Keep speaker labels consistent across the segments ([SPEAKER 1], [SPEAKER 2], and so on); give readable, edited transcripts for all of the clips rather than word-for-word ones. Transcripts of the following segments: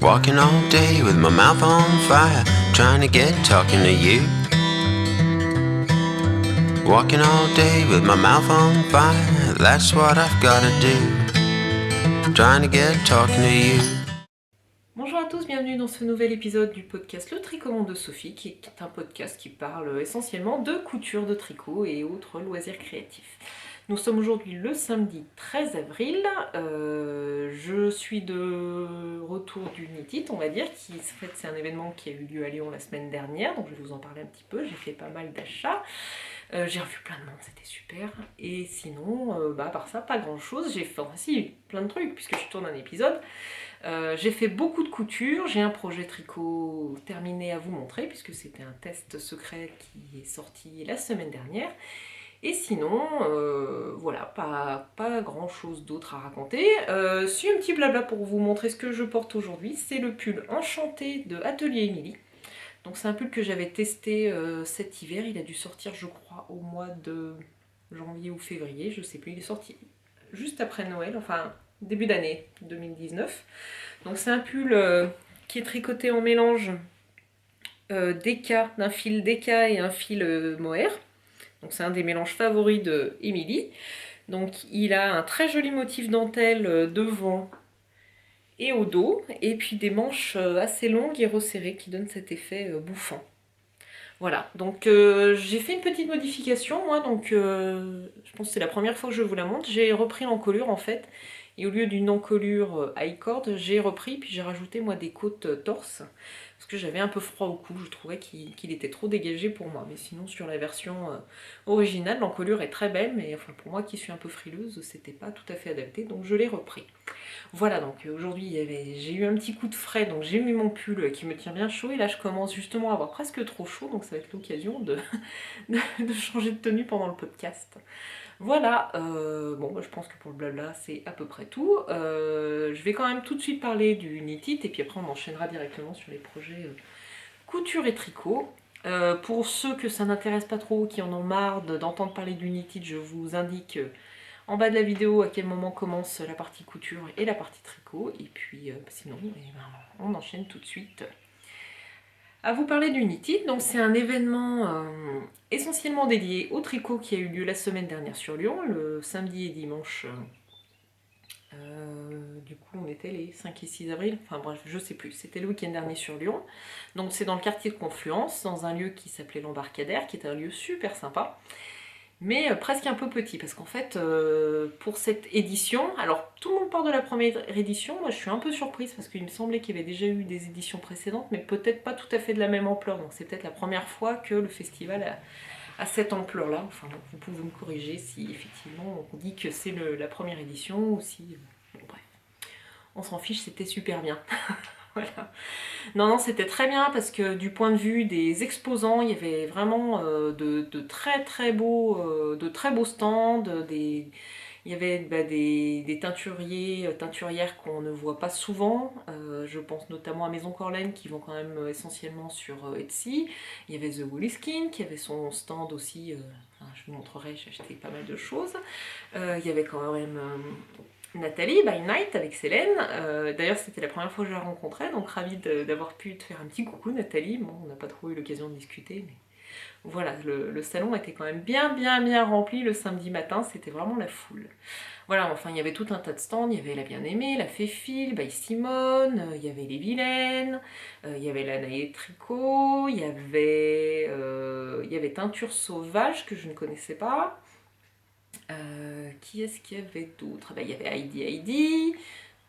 [SPEAKER 1] Walking all day with my mouth on fire, trying to get talking to you. Walking all day with my mouth on fire, that's what I've gotta do. Trying to get talking to you.
[SPEAKER 2] Bonjour à tous, bienvenue dans ce nouvel épisode du podcast Le Tricotement de Sophie, qui est un podcast qui parle essentiellement de couture, de tricot et autres loisirs créatifs. Nous sommes aujourd'hui le samedi 13 avril, je suis de retour du Knit It, on va dire, qui en fait c'est un événement qui a eu lieu à Lyon la semaine dernière, donc je vais vous en parler un petit peu, j'ai fait pas mal d'achats. J'ai revu plein de monde, c'était super. Et sinon, à part ça, pas grand chose. J'ai fait, enfin si, plein de trucs, puisque je tourne un épisode. J'ai fait beaucoup de couture, j'ai un projet tricot terminé à vous montrer, puisque c'était un test secret qui est sorti la semaine dernière. Et sinon, voilà, pas grand chose d'autre à raconter. Si un petit blabla pour vous montrer ce que je porte aujourd'hui, c'est le pull Enchanté de Atelier Émilie. Donc c'est un pull que j'avais testé cet hiver, il a dû sortir je crois au mois de janvier ou février, je sais plus, il est sorti juste après Noël, enfin début d'année 2019. Donc c'est un pull qui est tricoté en mélange d'un fil DK et un fil mohair. Donc c'est un des mélanges favoris de Émilie. Donc il a un très joli motif dentelle devant et au dos, et puis des manches assez longues et resserrées qui donnent cet effet bouffant. Voilà, donc j'ai fait une petite modification, moi, donc je pense que c'est la première fois que je vous la montre. J'ai repris l'encolure en fait, et au lieu d'une encolure high cord, j'ai repris, puis j'ai rajouté moi des côtes torse, parce que j'avais un peu froid au cou, je trouvais qu'il était trop dégagé pour moi. Mais sinon sur la version originale, l'encolure est très belle, mais enfin pour moi qui suis un peu frileuse, c'était pas tout à fait adapté, donc je l'ai repris. Voilà, donc aujourd'hui j'ai eu un petit coup de frais, donc j'ai mis mon pull qui me tient bien chaud, et là je commence justement à avoir presque trop chaud, donc ça va être l'occasion de changer de tenue pendant le podcast. Voilà, je pense que pour le blabla c'est à peu près tout. Je vais quand même tout de suite parler du Knit It, et puis après on enchaînera directement sur les projets couture et tricot. Pour ceux que ça n'intéresse pas trop, qui en ont marre d'entendre parler du Knit It, je vous indique en bas de la vidéo à quel moment commence la partie couture et la partie tricot, et puis sinon on enchaîne tout de suite à vous parler du Knit It. Donc c'est un événement essentiellement dédié au tricot qui a eu lieu la semaine dernière sur Lyon, le samedi et dimanche. Du coup on était les 5 et 6 avril, enfin bref je sais plus, c'était le week-end dernier sur Lyon. Donc c'est dans le quartier de Confluence, dans un lieu qui s'appelait l'Embarcadère, qui est un lieu super sympa, mais presque un peu petit, parce qu'en fait, pour cette édition, alors tout le monde parle de la première édition, moi je suis un peu surprise, parce qu'il me semblait qu'il y avait déjà eu des éditions précédentes, mais peut-être pas tout à fait de la même ampleur, donc c'est peut-être la première fois que le festival a cette ampleur-là. Enfin, vous pouvez me corriger si effectivement on dit que c'est la première édition, ou si... Bon, bref, on s'en fiche, c'était super bien. Voilà. Non, c'était très bien parce que du point de vue des exposants, il y avait vraiment de très beaux stands. Il y avait des teinturiers, teinturières qu'on ne voit pas souvent. Je pense notamment à Maison Corlaine qui vont quand même essentiellement sur Etsy. Il y avait The Woolyskin qui avait son stand aussi. Je vous montrerai, j'ai acheté pas mal de choses. Il y avait quand même Nathalie by Night avec Célène. D'ailleurs c'était la première fois que je la rencontrais, donc ravie d'avoir pu te faire un petit coucou Nathalie. Bon, on n'a pas trop eu l'occasion de discuter, mais voilà, le salon était quand même bien rempli le samedi matin, c'était vraiment la foule. Voilà, enfin il y avait tout un tas de stands, il y avait la Bien-Aimée, la Féfile, by Simone, il y avait les Vilaines, il y avait la Naïe Tricot, il y avait Teinture Sauvage que je ne connaissais pas. Qui est-ce qu'il y avait d'autre? Il y avait Heidi,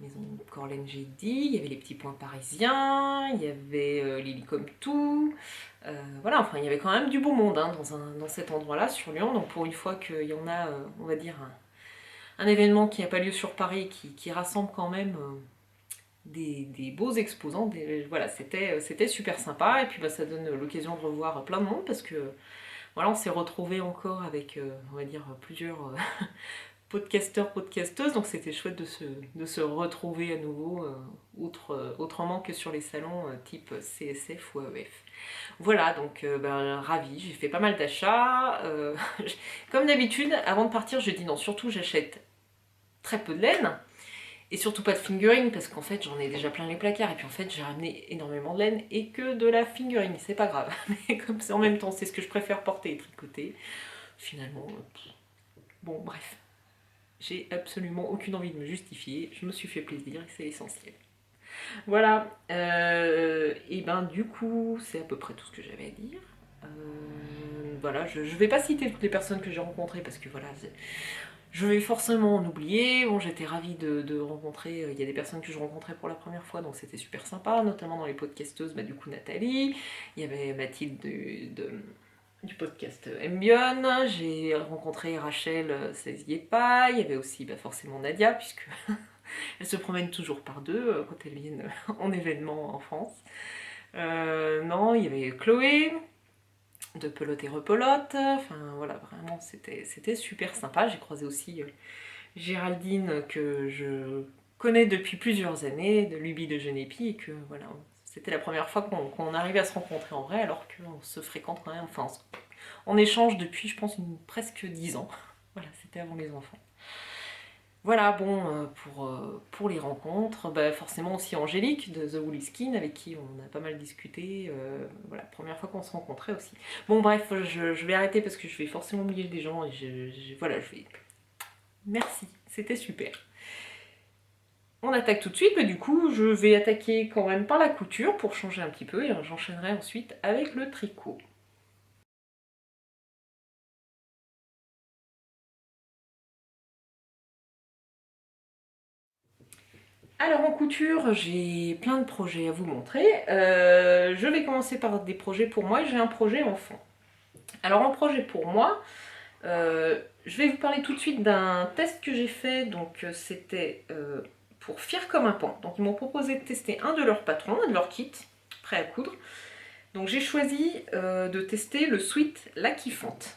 [SPEAKER 2] Maison Corlaine j'ai dit, il y avait les petits points parisiens, il y avait Lily comme tout. Voilà, enfin il y avait quand même du beau monde dans cet endroit-là sur Lyon, donc pour une fois qu'il y en a, on va dire, un événement qui n'a pas lieu sur Paris, qui rassemble quand même des beaux exposants, voilà, c'était super sympa, et puis ça donne l'occasion de revoir plein de monde, parce que voilà, on s'est retrouvés encore avec, on va dire, plusieurs podcasteurs, podcasteuses, donc c'était chouette de se retrouver à nouveau, autrement que sur les salons type CSF ou AEF. Voilà, donc ravie, j'ai fait pas mal d'achats. Comme d'habitude, avant de partir, je dis non, surtout j'achète très peu de laine. Et surtout pas de fingering, parce qu'en fait j'en ai déjà plein les placards, et puis en fait j'ai ramené énormément de laine et que de la fingering, c'est pas grave. Mais comme c'est en même temps, c'est ce que je préfère porter et tricoter, finalement, bon bref. J'ai absolument aucune envie de me justifier, je me suis fait plaisir et c'est essentiel. Voilà, et ben du coup, c'est à peu près tout ce que j'avais à dire. Voilà, je vais pas citer toutes les personnes que j'ai rencontrées parce que voilà, je vais forcément en oublier. Bon, j'étais ravie de rencontrer, il y a des personnes que je rencontrais pour la première fois, donc c'était super sympa, notamment dans les podcasteuses, bah, du coup Nathalie, il y avait Mathilde du podcast Mbion, j'ai rencontré Rachel Sezier-Pas, il y avait aussi bah, forcément Nadia, puisque elles se promènent toujours par deux quand elles viennent en événement en France. Non, il y avait Chloé de Pelote et Repelote, enfin voilà, vraiment c'était super sympa. J'ai croisé aussi Géraldine que je connais depuis plusieurs années, de Lubie de Genépi, et que voilà, c'était la première fois qu'on arrivait à se rencontrer en vrai, alors qu'on se fréquente quand même, enfin on échange depuis je pense presque 10 ans. Voilà, c'était avant les enfants. Voilà, bon, pour les rencontres, bah, forcément aussi Angélique de The Woolly Skin, avec qui on a pas mal discuté, voilà, première fois qu'on se rencontrait aussi. Bon bref, je vais arrêter parce que je vais forcément oublier des gens, et voilà, je vais... Merci, c'était super. On attaque tout de suite, mais du coup, je vais attaquer quand même par la couture pour changer un petit peu, et j'enchaînerai ensuite avec le tricot. Alors en couture, j'ai plein de projets à vous montrer. Je vais commencer par des projets pour moi, et j'ai un projet enfant. Alors en projet pour moi, je vais vous parler tout de suite d'un test que j'ai fait, donc c'était pour Fier comme un pan. Donc ils m'ont proposé de tester un de leurs patrons, un de leur kit, prêt à coudre. Donc j'ai choisi de tester le Sweat La Kiffante.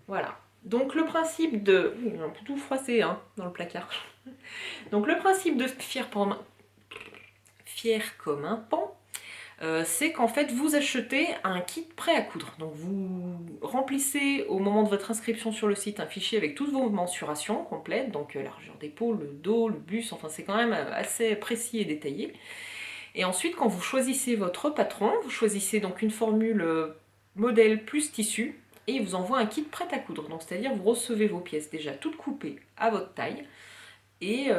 [SPEAKER 2] Voilà. Donc le principe de... Ouh, il est un peu tout froissé hein, dans le placard. Donc le principe de Fier comme un pan, c'est qu'en fait vous achetez un kit prêt à coudre. Donc vous remplissez au moment de votre inscription sur le site un fichier avec toutes vos mensurations complètes, donc la largeur d'épaule, le dos, le buste, enfin c'est quand même assez précis et détaillé. Et ensuite quand vous choisissez votre patron, vous choisissez donc une formule modèle plus tissu, et il vous envoie un kit prêt à coudre. Donc c'est-à-dire vous recevez vos pièces déjà toutes coupées à votre taille, et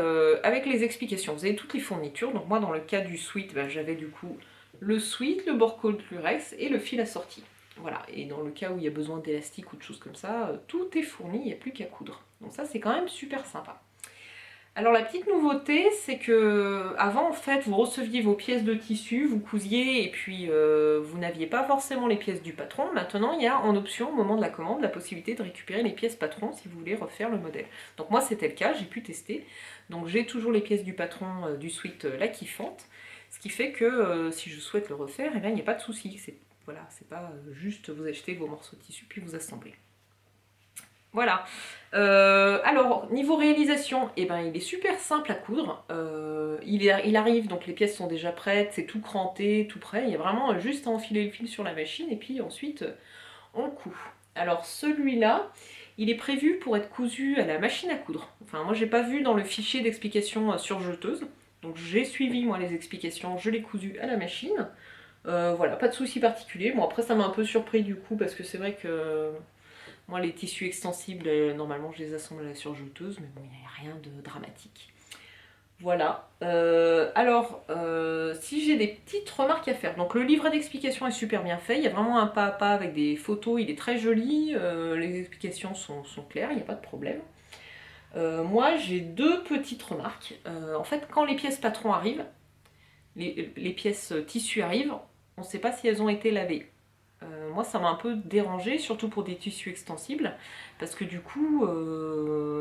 [SPEAKER 2] avec les explications. Vous avez toutes les fournitures. Donc moi dans le cas du sweat, ben, j'avais du coup le sweat, le bord-côte lurex et le fil assorti. Voilà, et dans le cas où il y a besoin d'élastique ou de choses comme ça, tout est fourni, il n'y a plus qu'à coudre. Donc ça c'est quand même super sympa. Alors la petite nouveauté, c'est que avant en fait vous receviez vos pièces de tissu, vous cousiez et puis vous n'aviez pas forcément les pièces du patron. Maintenant il y a en option au moment de la commande la possibilité de récupérer les pièces patron si vous voulez refaire le modèle. Donc moi c'était le cas, j'ai pu tester. Donc j'ai toujours les pièces du patron du Sweat La Kiffante, ce qui fait que si je souhaite le refaire, eh bien, il n'y a pas de souci. Voilà, c'est pas juste vous achetez vos morceaux de tissu puis vous assemblez. Voilà. Alors, niveau réalisation, eh ben, il est super simple à coudre. Il arrive, donc les pièces sont déjà prêtes, c'est tout cranté, tout prêt. Il y a vraiment juste à enfiler le fil sur la machine et puis ensuite on le coud. Alors celui-là, il est prévu pour être cousu à la machine à coudre. Enfin, moi j'ai pas vu dans le fichier d'explication sur jeteuse. Donc j'ai suivi moi les explications, je l'ai cousu à la machine. Voilà, pas de souci particulier. Bon après ça m'a un peu surpris du coup parce que c'est vrai que moi, les tissus extensibles, normalement, je les assemble à la surjeteuse, mais bon, il n'y a rien de dramatique. Voilà. Si j'ai des petites remarques à faire. Donc, le livret d'explication est super bien fait. Il y a vraiment un pas à pas avec des photos. Il est très joli. Les explications sont claires, il n'y a pas de problème. Moi, j'ai deux petites remarques. En fait, quand les pièces patron arrivent, les pièces tissu arrivent, on ne sait pas si elles ont été lavées. Moi ça m'a un peu dérangé, surtout pour des tissus extensibles, parce que du coup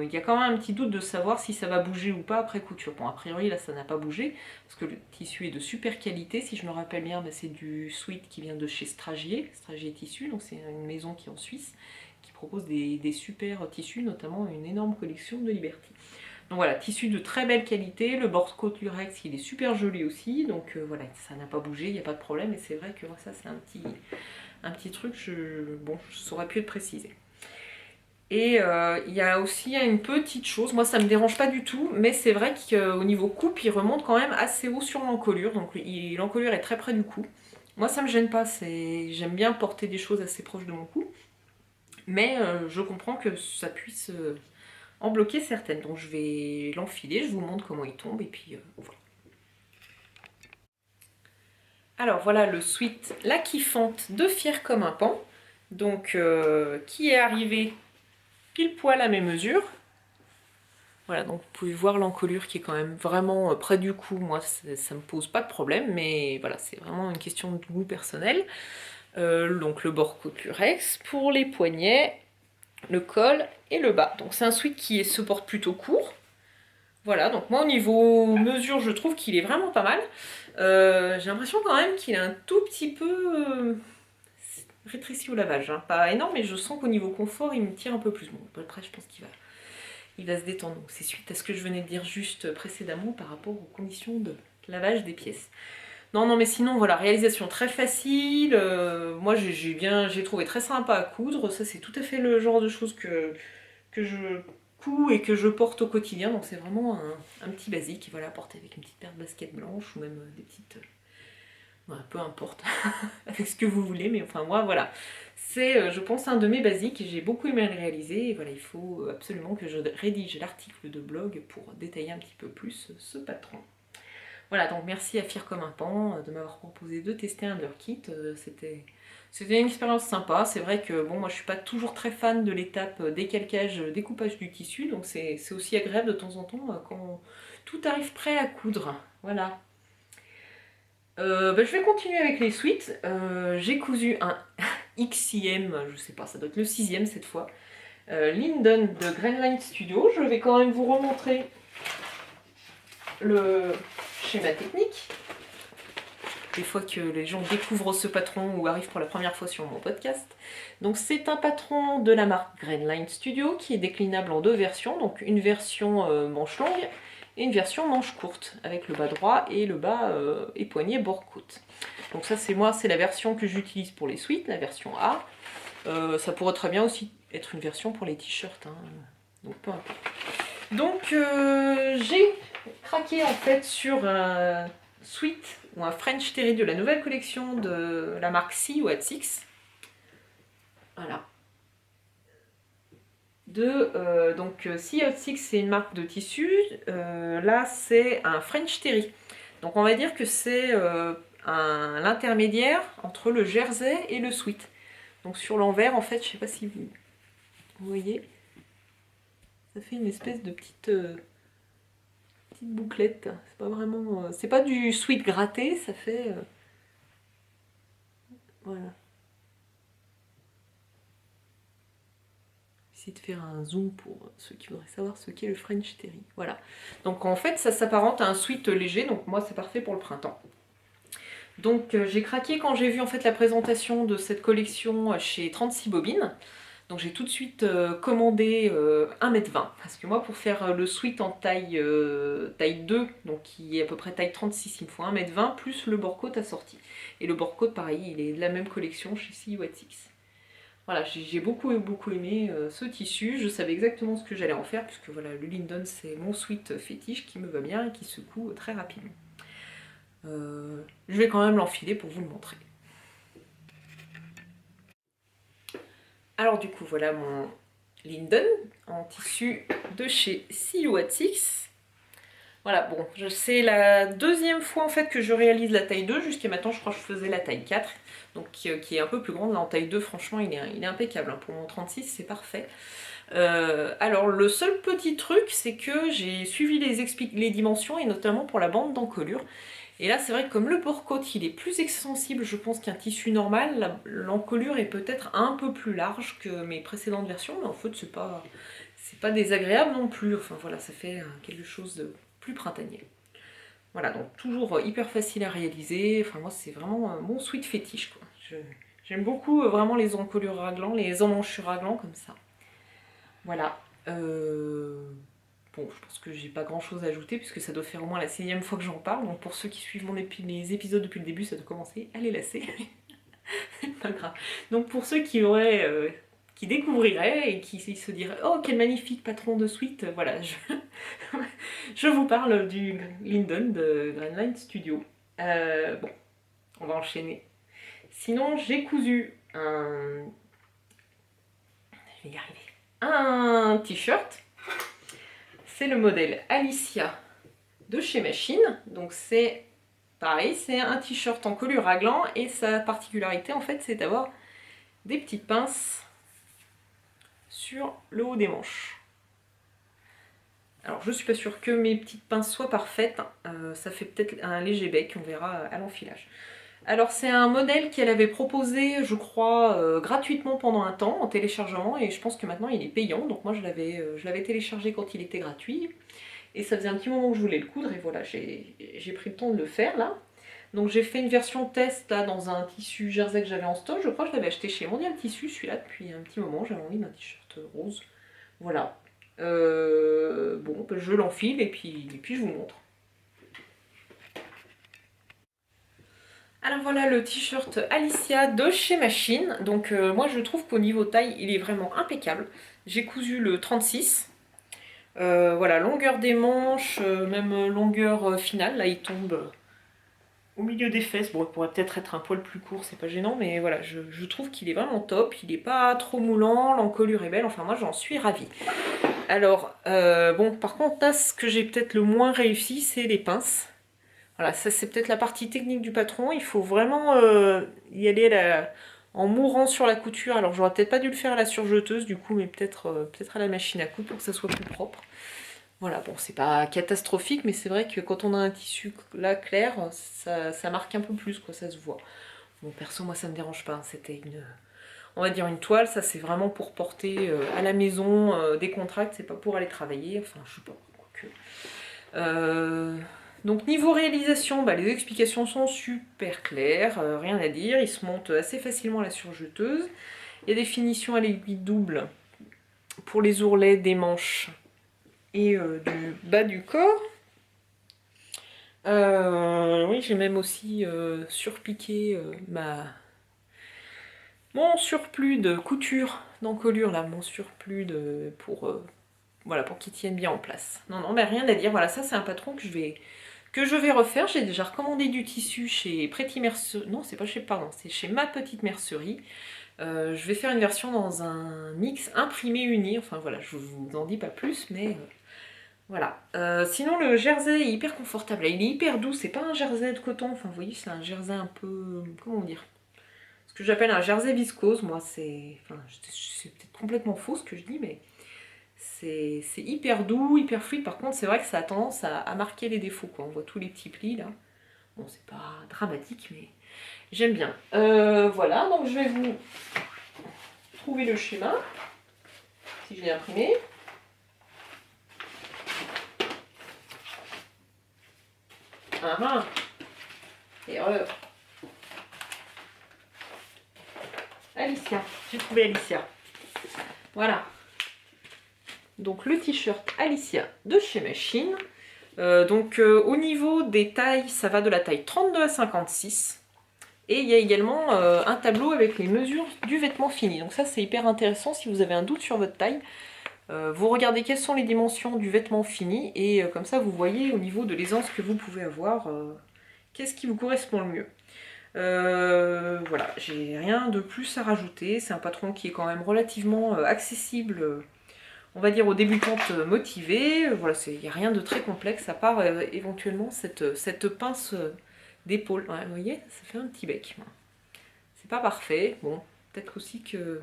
[SPEAKER 2] il y a quand même un petit doute de savoir si ça va bouger ou pas après couture. Bon a priori là ça n'a pas bougé, parce que le tissu est de super qualité, si je me rappelle bien c'est du Sweat qui vient de chez Stragier Tissu, donc c'est une maison qui est en Suisse, qui propose des super tissus, notamment une énorme collection de Liberty. Donc voilà, tissu de très belle qualité, le bord-côte lurex il est super joli aussi, donc voilà, ça n'a pas bougé, il n'y a pas de problème, et c'est vrai que moi, ça c'est un petit truc, ça aurait pu être précisé. Et il y a aussi une petite chose, moi ça me dérange pas du tout, mais c'est vrai qu'au niveau coupe, il remonte quand même assez haut sur l'encolure, donc l'encolure est très près du cou. Moi ça me gêne pas, j'aime bien porter des choses assez proches de mon cou, mais je comprends que ça puisse en bloquer certaines, donc je vais l'enfiler, je vous montre comment il tombe, et puis voilà. Alors voilà le sweat La Kiffante de Fière comme un pan, donc qui est arrivé pile poil à mes mesures. Voilà, donc vous pouvez voir l'encolure qui est quand même vraiment près du cou. Moi, ça me pose pas de problème, mais voilà, c'est vraiment une question de goût personnel. Donc le bord côte lurex pour les poignets, le col et le bas. Donc c'est un sweat qui se porte plutôt court. Voilà, donc moi au niveau mesure, je trouve qu'il est vraiment pas mal. J'ai l'impression quand même qu'il est un tout petit peu rétréci au lavage. Hein. Pas énorme, mais je sens qu'au niveau confort, il me tire un peu plus. Bon, après, je pense qu'il va se détendre. Donc c'est suite à ce que je venais de dire juste précédemment par rapport aux conditions de lavage des pièces. Non, mais sinon, voilà, réalisation très facile. Moi, j'ai trouvé très sympa à coudre. Ça, c'est tout à fait le genre de choses que je couds et que je porte au quotidien. Donc c'est vraiment un petit basique. Voilà, porter avec une petite paire de baskets blanches ou même des petites... peu importe, avec ce que vous voulez. Mais enfin, moi, voilà. C'est, je pense, un de mes basiques et j'ai beaucoup aimé le réaliser. Et voilà, il faut absolument que je rédige l'article de blog pour détailler un petit peu plus ce patron. Voilà, donc merci à Fière comme un pan de m'avoir proposé de tester un de leurs kits. C'était une expérience sympa. C'est vrai que bon, moi je suis pas toujours très fan de l'étape décalcage, découpage du tissu, donc c'est aussi agréable de temps en temps quand tout arrive prêt à coudre. Voilà. Je vais continuer avec les suites. J'ai cousu un XIM, je sais pas, ça doit être le 6e cette fois. Linden de Grainline Studio. Je vais quand même vous remontrer le schéma technique. Des fois que les gens découvrent ce patron ou arrivent pour la première fois sur mon podcast. Donc c'est un patron de la marque Grainline Studio qui est déclinable en 2 versions. Donc une version manche longue et une version manche courte avec le bas droit et le bas et poignet bord côte. Donc ça c'est la version que j'utilise pour les suites, la version A. Ça pourrait très bien aussi être une version pour les t-shirts, hein. Donc peu importe. Donc j'ai craqué en fait sur un sweat ou un French Terry de la nouvelle collection de la marque Sea What Six. Voilà. Donc Sea What Six c'est une marque de tissu. Là c'est un French Terry. Donc on va dire que c'est l'intermédiaire entre le jersey et le sweat. Donc sur l'envers en fait, je sais pas si vous voyez, ça fait une espèce de petite bouclette. C'est pas vraiment, c'est pas du sweat gratté, ça fait voilà. Essayer de faire un zoom pour ceux qui voudraient savoir ce qu'est le French Terry. Voilà. Donc en fait, ça s'apparente à un sweat léger. Donc moi, c'est parfait pour le printemps. Donc j'ai craqué quand j'ai vu en fait la présentation de cette collection chez 36 bobines. Donc j'ai tout de suite commandé 1,20 m. Parce que moi pour faire le sweat en taille 2, donc qui est à peu près taille 36, il me faut 1,20 m plus le bord côte assorti. Et le bord côte pareil, il est de la même collection chez Sea What Six. Voilà, j'ai beaucoup aimé ce tissu, je savais exactement ce que j'allais en faire, puisque voilà, le Linden c'est mon sweat fétiche qui me va bien et qui se coud très rapidement. Je vais quand même l'enfiler pour vous le montrer. Alors du coup voilà mon Linden en tissu de chez Sea What Six. Voilà, bon, c'est la 2e fois en fait que je réalise la taille 2, jusqu'à maintenant je crois que je faisais la taille 4, donc qui est un peu plus grande. Là en taille 2 franchement il est impeccable, hein. Pour mon 36 c'est parfait. Alors le seul petit truc c'est que j'ai suivi les dimensions et notamment pour la bande d'encolure. Et là c'est vrai que comme le bord côte il est plus extensible je pense qu'un tissu normal, l'encolure est peut-être un peu plus large que mes précédentes versions, mais en fait c'est pas désagréable non plus, enfin voilà, ça fait quelque chose de plus printanier. Voilà, donc toujours hyper facile à réaliser, enfin moi c'est vraiment mon sweat fétiche quoi. J'aime beaucoup vraiment les encolures raglants, les emmanchures raglants comme ça. Voilà. Bon, je pense que j'ai pas grand chose à ajouter puisque ça doit faire au moins la 6e fois que j'en parle. Donc pour ceux qui suivent les épisodes depuis le début, ça doit commencer à les lasser. C'est pas grave. Donc pour ceux qui qui découvrirait et qui se dirait « Oh, quel magnifique patron de suite !» Voilà, je vous parle du Linden de Greenline Studio. Bon, on va enchaîner. Sinon, j'ai cousu un... Je vais y arriver. Un t-shirt. C'est le modèle Alicia de chez Machine. Donc c'est pareil, c'est un t-shirt en colure raglan et sa particularité en fait c'est d'avoir des petites pinces sur le haut des manches. Alors je suis pas sûre que mes petites pinces soient parfaites, ça fait peut-être un léger bec, on verra à l'enfilage. Alors c'est un modèle qu'elle avait proposé, je crois, gratuitement pendant un temps en téléchargement et je pense que maintenant il est payant, donc moi je l'avais téléchargé quand il était gratuit et ça faisait un petit moment que je voulais le coudre et voilà, j'ai pris le temps de le faire là. Donc j'ai fait une version test là dans un tissu jersey que j'avais en stock, je crois que je l'avais acheté chez Mondial Tissu celui-là depuis un petit moment, j'avais envie d'un t-shirt rose, voilà. Bon, je l'enfile et puis je vous montre. Alors voilà le t-shirt Alicia de chez Machine. Donc moi je trouve qu'au niveau taille il est vraiment impeccable. J'ai cousu le 36. Voilà, longueur des manches, même longueur finale. Là il tombe au milieu des fesses. Bon, il pourrait peut-être être un poil plus court, c'est pas gênant, mais voilà, je trouve qu'il est vraiment top. Il est pas trop moulant, l'encolure est belle, enfin moi j'en suis ravie. Alors, bon, par contre, là, ce que j'ai peut-être le moins réussi, c'est les pinces. Voilà, ça c'est peut-être la partie technique du patron. Il faut vraiment y aller en mourant sur la couture. Alors j'aurais peut-être pas dû le faire à la surjeteuse du coup, mais peut-être à la machine à coudre pour que ça soit plus propre. Voilà, bon, c'est pas catastrophique, mais c'est vrai que quand on a un tissu là clair, ça marque un peu plus, quoi, ça se voit. Bon, perso, moi ça me dérange pas. Hein. C'était on va dire une toile, ça c'est vraiment pour porter à la maison, décontracte, c'est pas pour aller travailler. Enfin, je sais pas, quoique. Donc niveau réalisation, bah, les explications sont super claires, rien à dire, il se monte assez facilement à la surjeteuse. Il y a des finitions à l'aiguille double pour les ourlets des manches et du bas du corps. Oui, j'ai même aussi surpiqué mon surplus de couture d'encolure, là, mon surplus voilà, pour qu'il tienne bien en place. Non, non, mais rien à dire, voilà, ça c'est un patron que je vais refaire. J'ai déjà recommandé du tissu chez Pretty Mercerie. Non, c'est pas chez, pardon, c'est chez Ma Petite Mercerie. Je vais faire une version dans un mix imprimé uni. Enfin voilà, je vous en dis pas plus, mais voilà. Sinon, le jersey est hyper confortable. Il est hyper doux. C'est pas un jersey de coton. Enfin, vous voyez, c'est un jersey un peu. Comment dire? Ce que j'appelle un jersey viscose. Moi, c'est. Enfin, c'est peut-être complètement faux ce que je dis, mais. C'est hyper doux, hyper fluide. Par contre, c'est vrai que ça a tendance à marquer les défauts, quoi. On voit tous les petits plis là. Bon, c'est pas dramatique, mais j'aime bien. Voilà, donc je vais vous trouver le schéma, si je l'ai imprimé. Ah, erreur. Alicia, j'ai trouvé Alicia. Voilà. Donc le t-shirt Alicia de chez Machine. Au niveau des tailles, ça va de la taille 32 à 56. Et il y a également un tableau avec les mesures du vêtement fini. Donc ça c'est hyper intéressant si vous avez un doute sur votre taille. Vous regardez quelles sont les dimensions du vêtement fini et comme ça vous voyez au niveau de l'aisance que vous pouvez avoir qu'est-ce qui vous correspond le mieux. Voilà, j'ai rien de plus à rajouter. C'est un patron qui est quand même relativement accessible. On va dire aux débutantes motivées, voilà, il n'y a rien de très complexe à part éventuellement cette pince d'épaule. Ouais, vous voyez, ça fait un petit bec. C'est pas parfait, bon, peut-être aussi qu'elle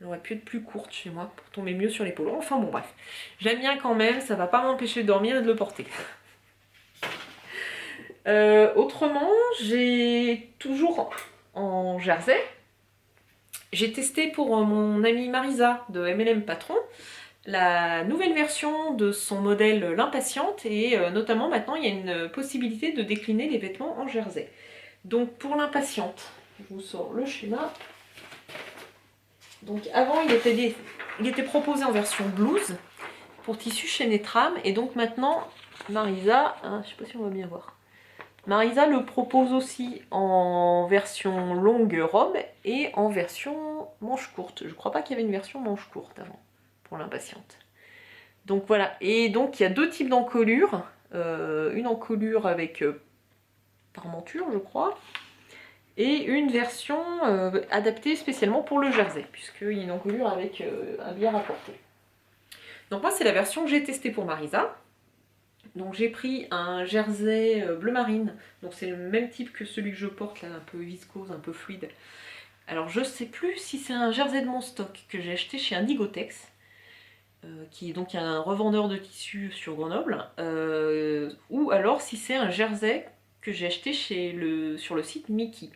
[SPEAKER 2] aurait pu être plus courte chez moi pour tomber mieux sur l'épaule. Enfin bon, bref, j'aime bien quand même, ça va pas m'empêcher de dormir et de le porter. Autrement, j'ai toujours en jersey. J'ai testé pour mon amie Marisa de MLM Patron la nouvelle version de son modèle L'Impatiente et notamment maintenant il y a une possibilité de décliner les vêtements en jersey. Donc pour l'Impatiente, je vous sors le schéma. Donc avant il était proposé en version blouse pour tissu chez Netram et donc maintenant Marisa, hein, je sais pas si on va bien voir, Marisa le propose aussi en version longue robe et en version manche courte. Je crois pas qu'il y avait une version manche courte avant, pour l'impatiente. Donc voilà, et donc il y a deux types d'encolures. Une encolure avec parmenture, je crois, et une version adaptée spécialement pour le jersey, puisqu'il y a une encolure avec un biais rapporté. Donc moi c'est la version que j'ai testée pour Marisa. Donc j'ai pris un jersey bleu marine, donc c'est le même type que celui que je porte là, un peu viscose, un peu fluide. Alors je sais plus si c'est un jersey de mon stock que j'ai acheté chez Indigotex, qui est donc un revendeur de tissus sur Grenoble, ou alors si c'est un jersey que j'ai acheté sur le site Mickey.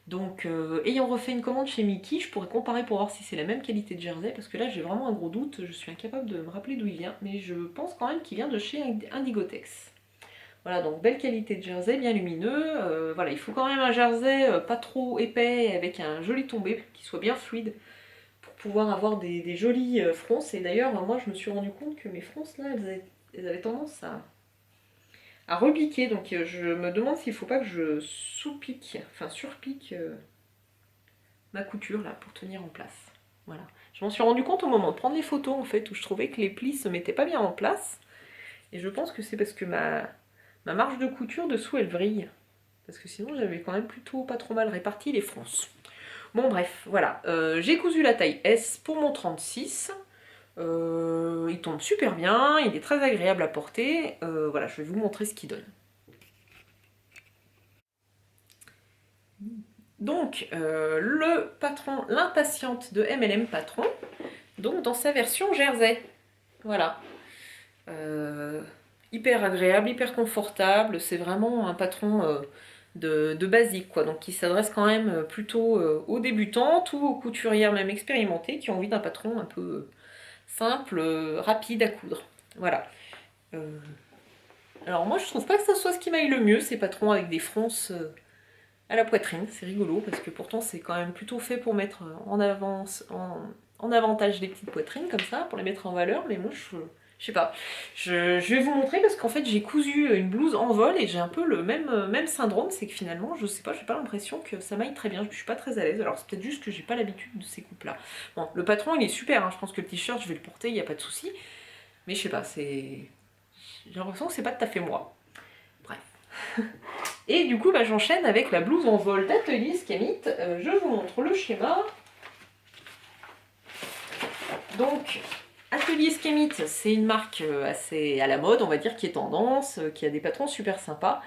[SPEAKER 2] Donc, ayant refait une commande chez Mickey, je pourrais comparer pour voir si c'est la même qualité de jersey, parce que là j'ai vraiment un gros doute, je suis incapable de me rappeler d'où il vient, mais je pense quand même qu'il vient de chez Indigotex. Voilà, donc belle qualité de jersey, bien lumineux. Voilà, il faut quand même un jersey pas trop épais, avec un joli tombé, qui soit bien fluide, pour pouvoir avoir des jolies fronces. Et d'ailleurs, moi je me suis rendu compte que mes fronces là, elles avaient tendance à repiquer, donc je me demande s'il ne faut pas que je sous-pique, enfin surpique ma couture là pour tenir en place. Voilà. Je m'en suis rendu compte au moment de prendre les photos en fait, où je trouvais que les plis se mettaient pas bien en place. Et je pense que c'est parce que ma marge de couture dessous elle vrille. Parce que sinon j'avais quand même plutôt pas trop mal réparti les fronces. Bon bref, voilà. J'ai cousu la taille S pour mon 36. Il tombe super bien, il est très agréable à porter. Voilà, je vais vous montrer ce qu'il donne. Donc, le patron, l'impatiente de MLM Patron, donc dans sa version jersey. Voilà. Hyper agréable, hyper confortable, c'est vraiment un patron de basique, quoi. Donc qui s'adresse quand même plutôt aux débutantes ou aux couturières même expérimentées qui ont envie d'un patron un peu simple, rapide à coudre. Voilà. Alors moi je trouve pas que ça soit ce qui m'aille le mieux, ces patrons avec des fronces à la poitrine, c'est rigolo parce que pourtant c'est quand même plutôt fait pour mettre en avantage les petites poitrines comme ça, pour les mettre en valeur, mais moi je sais pas. Je vais vous montrer parce qu'en fait j'ai cousu une blouse en vol et j'ai un peu le même syndrome, c'est que finalement je sais pas, j'ai pas l'impression que ça m'aille très bien, je suis pas très à l'aise, alors c'est peut-être juste que j'ai pas l'habitude de ces coupes là. Bon, le patron il est super, hein, je pense que le t-shirt je vais le porter, il n'y a pas de souci, mais je sais pas, j'ai l'impression que c'est pas tout à fait moi. Bref. Et du coup, j'enchaîne avec la blouse en vol d'Atelier Scamit. Je vous montre le schéma. Donc, Atelier Scamit, c'est une marque assez à la mode, on va dire, qui est tendance, qui a des patrons super sympas.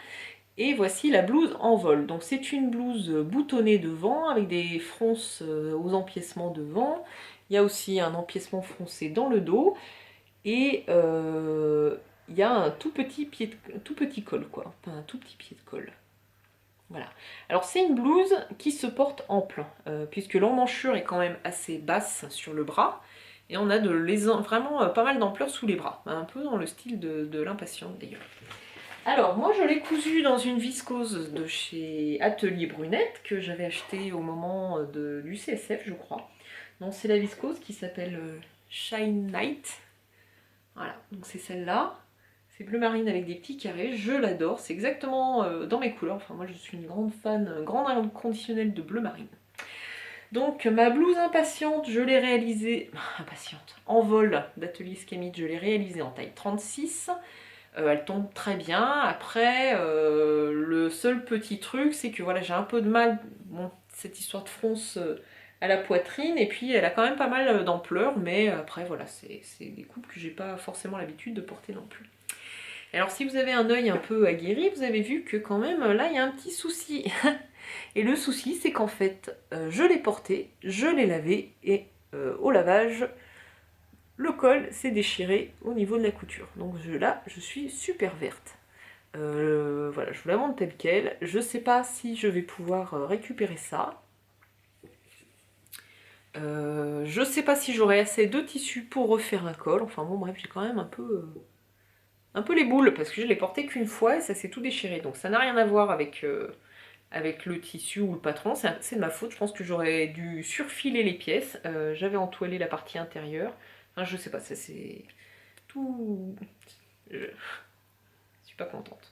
[SPEAKER 2] Et voici la blouse en vol. Donc, c'est une blouse boutonnée devant, avec des fronces aux empiècements devant. Il y a aussi un empiècement froncé dans le dos. Et il y a un tout petit col, quoi. Enfin, un tout petit pied de col. Voilà. Alors c'est une blouse qui se porte ample, puisque l'emmanchure est quand même assez basse sur le bras, et on a vraiment pas mal d'ampleur sous les bras, un peu dans le style de l'impatiente d'ailleurs. Alors moi je l'ai cousue dans une viscose de chez Atelier Brunette, que j'avais acheté au moment du CSF je crois. Donc c'est la viscose qui s'appelle Shine Night. Voilà, donc c'est celle-là. C'est bleu marine avec des petits carrés, je l'adore, c'est exactement dans mes couleurs. Enfin moi je suis une grande fan, grande inconditionnelle de bleu marine. Donc ma blouse impatiente, je l'ai réalisée, en vol d'Atelier Scamit, je l'ai réalisée en taille 36. Elle tombe très bien. Après, le seul petit truc, c'est que voilà, j'ai un peu de mal, bon, cette histoire de fronce à la poitrine, et puis elle a quand même pas mal d'ampleur, mais après voilà, c'est des coupes que j'ai pas forcément l'habitude de porter non plus. Alors si vous avez un œil un peu aguerri, vous avez vu que quand même là il y a un petit souci. Et le souci c'est qu'en fait je l'ai porté, je l'ai lavé et au lavage le col s'est déchiré au niveau de la couture. Donc là je suis super verte. Voilà, je vous la montre telle quelle. Je sais pas si je vais pouvoir récupérer ça. Je sais pas si j'aurai assez de tissu pour refaire un col. Enfin bon bref, j'ai quand même un peu les boules parce que je l'ai porté qu'une fois et ça s'est tout déchiré. Donc ça n'a rien à voir avec le tissu ou le patron, c'est de ma faute. Je pense que j'aurais dû surfiler les pièces. J'avais entoilé la partie intérieure. Enfin, je sais pas, ça c'est tout... Je suis pas contente.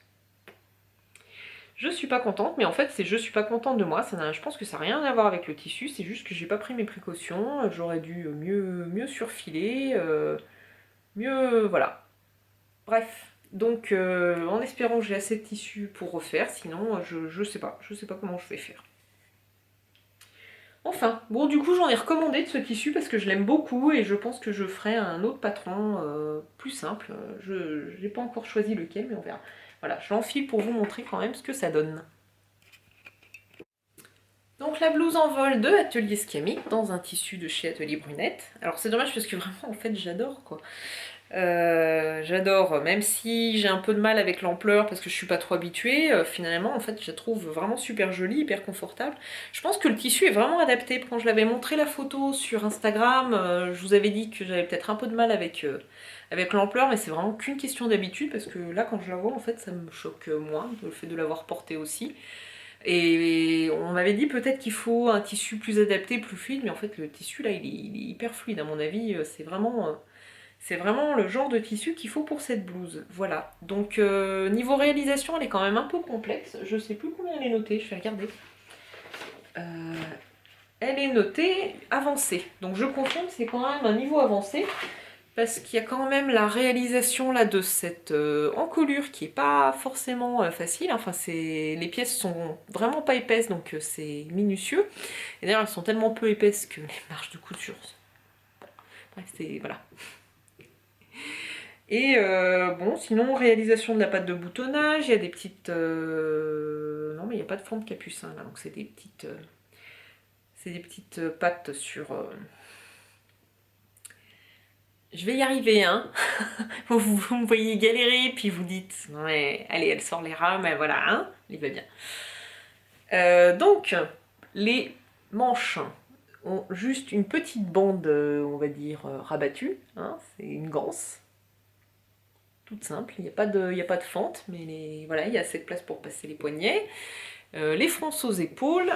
[SPEAKER 2] Je suis pas contente, mais en fait c'est je suis pas contente de moi, je pense que ça n'a rien à voir avec le tissu, c'est juste que j'ai pas pris mes précautions, j'aurais dû mieux surfiler, mieux... voilà. Bref, donc en espérant que j'ai assez de tissu pour refaire, sinon je sais pas comment je vais faire. Enfin, bon du coup j'en ai recommandé de ce tissu parce que je l'aime beaucoup et je pense que je ferai un autre patron plus simple. Je n'ai pas encore choisi lequel, mais on verra. Voilà, je l'enfile pour vous montrer quand même ce que ça donne. Donc la blouse en vol de Atelier Scamie dans un tissu de chez Atelier Brunette. Alors c'est dommage parce que vraiment en fait j'adore quoi. J'adore, même si j'ai un peu de mal avec l'ampleur parce que je suis pas trop habituée, finalement en fait je la trouve vraiment super jolie, hyper confortable. Je pense que le tissu est vraiment adapté. Quand je l'avais montré la photo sur Instagram, je vous avais dit que j'avais peut-être un peu de mal avec l'ampleur, mais c'est vraiment qu'une question d'habitude parce que là quand je la vois en fait ça me choque moins, le fait de l'avoir portée aussi. Et on m'avait dit peut-être qu'il faut un tissu plus adapté, plus fluide, mais en fait le tissu là il est hyper fluide à mon avis, c'est vraiment le genre de tissu qu'il faut pour cette blouse. Voilà, donc niveau réalisation elle est quand même un peu complexe, je sais plus combien elle est notée, je vais regarder. Elle est notée avancée, donc je confirme c'est quand même un niveau avancé. Parce qu'il y a quand même la réalisation là de cette encolure qui est pas forcément facile. Enfin, les pièces sont vraiment pas épaisses, donc c'est minutieux. Et d'ailleurs, elles sont tellement peu épaisses que les marges de couture. Bref, c'est voilà. Et bon, sinon réalisation de la patte de boutonnage. Il y a des petites. Non, mais il n'y a pas de fond de capucin là, donc c'est des petites pattes sur. Je vais y arriver, hein. Vous me voyez galérer, puis vous dites, ouais, allez, elle sort les rames, et voilà, hein, il va bien. Donc, les manches ont juste une petite bande, on va dire, rabattue, hein, c'est une ganse, toute simple, il n'y a pas de fente, mais voilà, il y a assez de place pour passer les poignets. Les fronces aux épaules,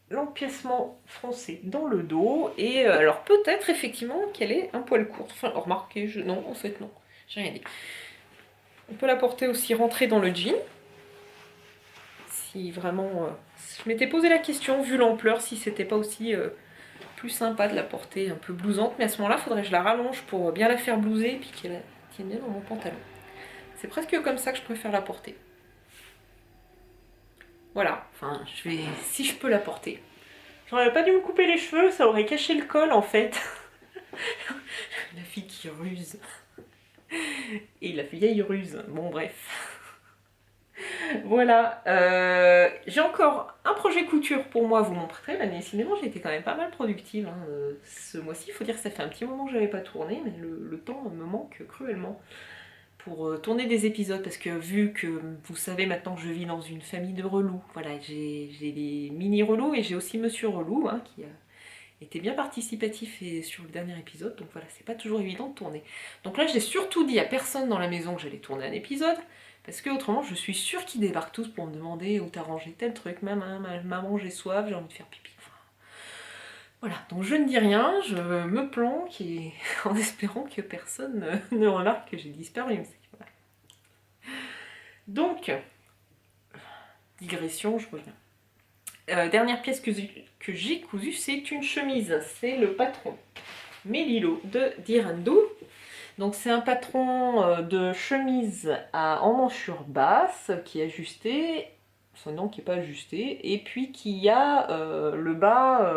[SPEAKER 2] l'empiècement froncé dans le dos, et alors peut-être effectivement qu'elle est un poil courte, enfin remarquez, non en fait non, j'ai rien dit. On peut la porter aussi rentrée dans le jean, si vraiment, je m'étais posé la question vu l'ampleur si c'était pas aussi plus sympa de la porter un peu blousante, mais à ce moment là il faudrait que je la rallonge pour bien la faire blouser et puis qu'elle tienne bien dans mon pantalon. C'est presque comme ça que je préfère la porter. Voilà, enfin si je peux la porter. J'aurais pas dû me couper les cheveux, ça aurait caché le col en fait. La fille qui ruse. Et la vieille ruse. Bon bref. Voilà. J'ai encore un projet couture pour moi à vous montrer. L'année décidément j'ai été quand même pas mal productive. Hein. Ce mois-ci, il faut dire que ça fait un petit moment que j'avais pas tourné, mais le temps me manque cruellement pour tourner des épisodes, parce que vu que vous savez maintenant que je vis dans une famille de relous, voilà, j'ai les mini relous et j'ai aussi Monsieur Relou hein, qui a été bien participatif et sur le dernier épisode, donc voilà, c'est pas toujours évident de tourner. Donc là j'ai surtout dit à personne dans la maison que j'allais tourner un épisode, parce que autrement je suis sûre qu'ils débarquent tous pour me demander où t'as rangé tel truc, maman j'ai soif, j'ai envie de faire pipi. Voilà, donc je ne dis rien, je me planque et en espérant que personne ne remarque que j'ai disparu. Voilà. Donc, digression, je reviens. Dernière pièce que j'ai cousue, c'est une chemise. C'est le patron Mélilo de Dirando. Donc c'est un patron de chemise en manchure basse qui est ajusté, enfin non qui n'est pas ajusté, et puis qui a le bas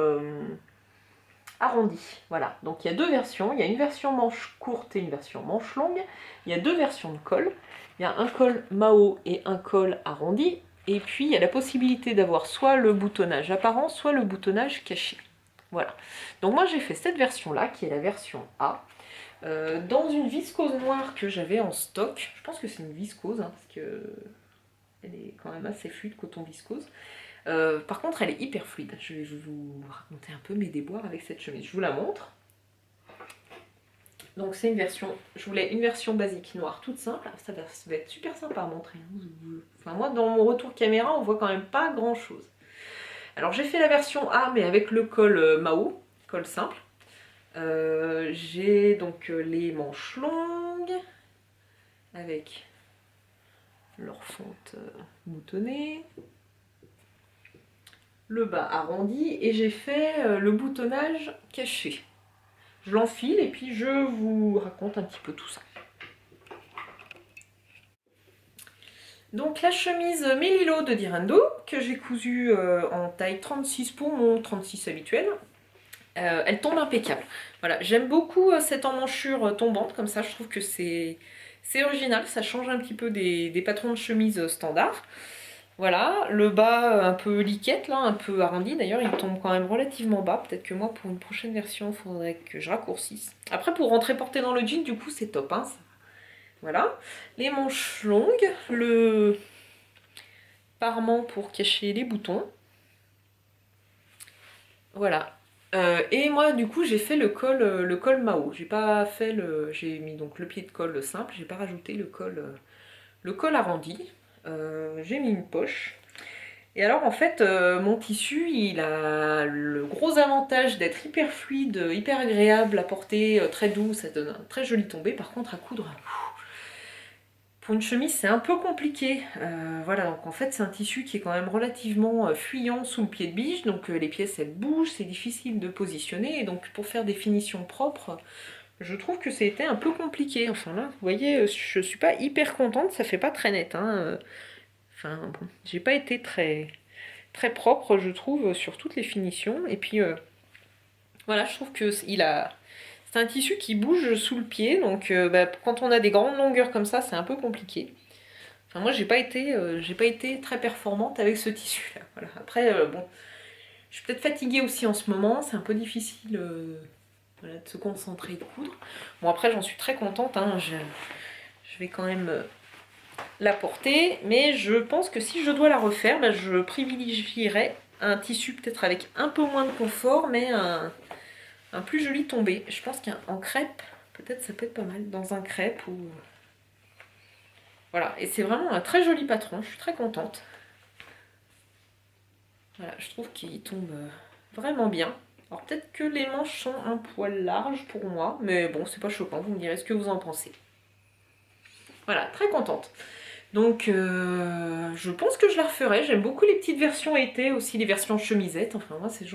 [SPEAKER 2] arrondi. Voilà, donc il y a deux versions, il y a une version manche courte et une version manche longue, il y a deux versions de col, il y a un col Mao et un col arrondi, et puis il y a la possibilité d'avoir soit le boutonnage apparent, soit le boutonnage caché. Voilà, donc moi j'ai fait cette version là, qui est la version A, dans une viscose noire que j'avais en stock, je pense que c'est une viscose, hein, parce que elle est quand même assez fluide, coton viscose. Par contre, elle est hyper fluide. Je vais vous raconter un peu mes déboires avec cette chemise. Je vous la montre. Donc c'est une version, je voulais une version basique noire toute simple. Ça va être super sympa à montrer. Enfin moi, dans mon retour caméra, on voit quand même pas grand chose. Alors j'ai fait la version A, mais avec le col Mao, col simple. J'ai donc les manches longues avec leur fonte boutonnée. Le bas arrondi et j'ai fait le boutonnage caché. Je l'enfile et puis je vous raconte un petit peu tout ça. Donc la chemise Melilo de Dirando que j'ai cousue en taille 36 pour mon 36 habituel. Elle tombe impeccable. Voilà, j'aime beaucoup cette emmanchure tombante comme ça, je trouve que c'est original, ça change un petit peu des patrons de chemise standards. Voilà, le bas un peu liquette là, un peu arrondi d'ailleurs, il tombe quand même relativement bas. Peut-être que moi pour une prochaine version, il faudrait que je raccourcisse. Après pour rentrer porté dans le jean, du coup c'est top. Hein, ça. Voilà, les manches longues, le parement pour cacher les boutons. Voilà. Et moi du coup j'ai fait le col Mao. J'ai pas fait j'ai mis donc le pied de colle simple, j'ai pas rajouté le col arrondi. J'ai mis une poche. Et alors en fait mon tissu il a le gros avantage d'être hyper fluide, hyper agréable à porter, très doux, ça donne un très joli tombé. Par contre à coudre, pour une chemise c'est un peu compliqué. Voilà, donc en fait c'est un tissu qui est quand même relativement fuyant sous le pied de biche, donc les pièces elles bougent, c'est difficile de positionner, et donc pour faire des finitions propres, je trouve que c'était un peu compliqué. Enfin là, vous voyez, je suis pas hyper contente, ça fait pas très net. Hein. Enfin bon, j'ai pas été très propre, je trouve, sur toutes les finitions. Et puis voilà, je trouve que c'est un tissu qui bouge sous le pied, donc quand on a des grandes longueurs comme ça, c'est un peu compliqué. Enfin, moi, j'ai pas été très performante avec ce tissu-là. Voilà. Après, bon, je suis peut-être fatiguée aussi en ce moment, c'est un peu difficile voilà, de se concentrer et de coudre. Bon, après, j'en suis très contente, hein. Je vais quand même la porter, mais je pense que si je dois la refaire, je privilégierais un tissu peut-être avec un peu moins de confort, mais un plus joli tombé. Je pense qu'en crêpe, peut-être ça peut être pas mal, dans un crêpe ou... Voilà, et c'est vraiment un très joli patron, je suis très contente. Voilà, je trouve qu'il tombe vraiment bien. Alors peut-être que les manches sont un poil larges pour moi, mais bon, c'est pas choquant, vous me direz ce que vous en pensez. Voilà, très contente. Donc je pense que je la referai, j'aime beaucoup les petites versions été, aussi les versions chemisettes. Enfin moi c'est le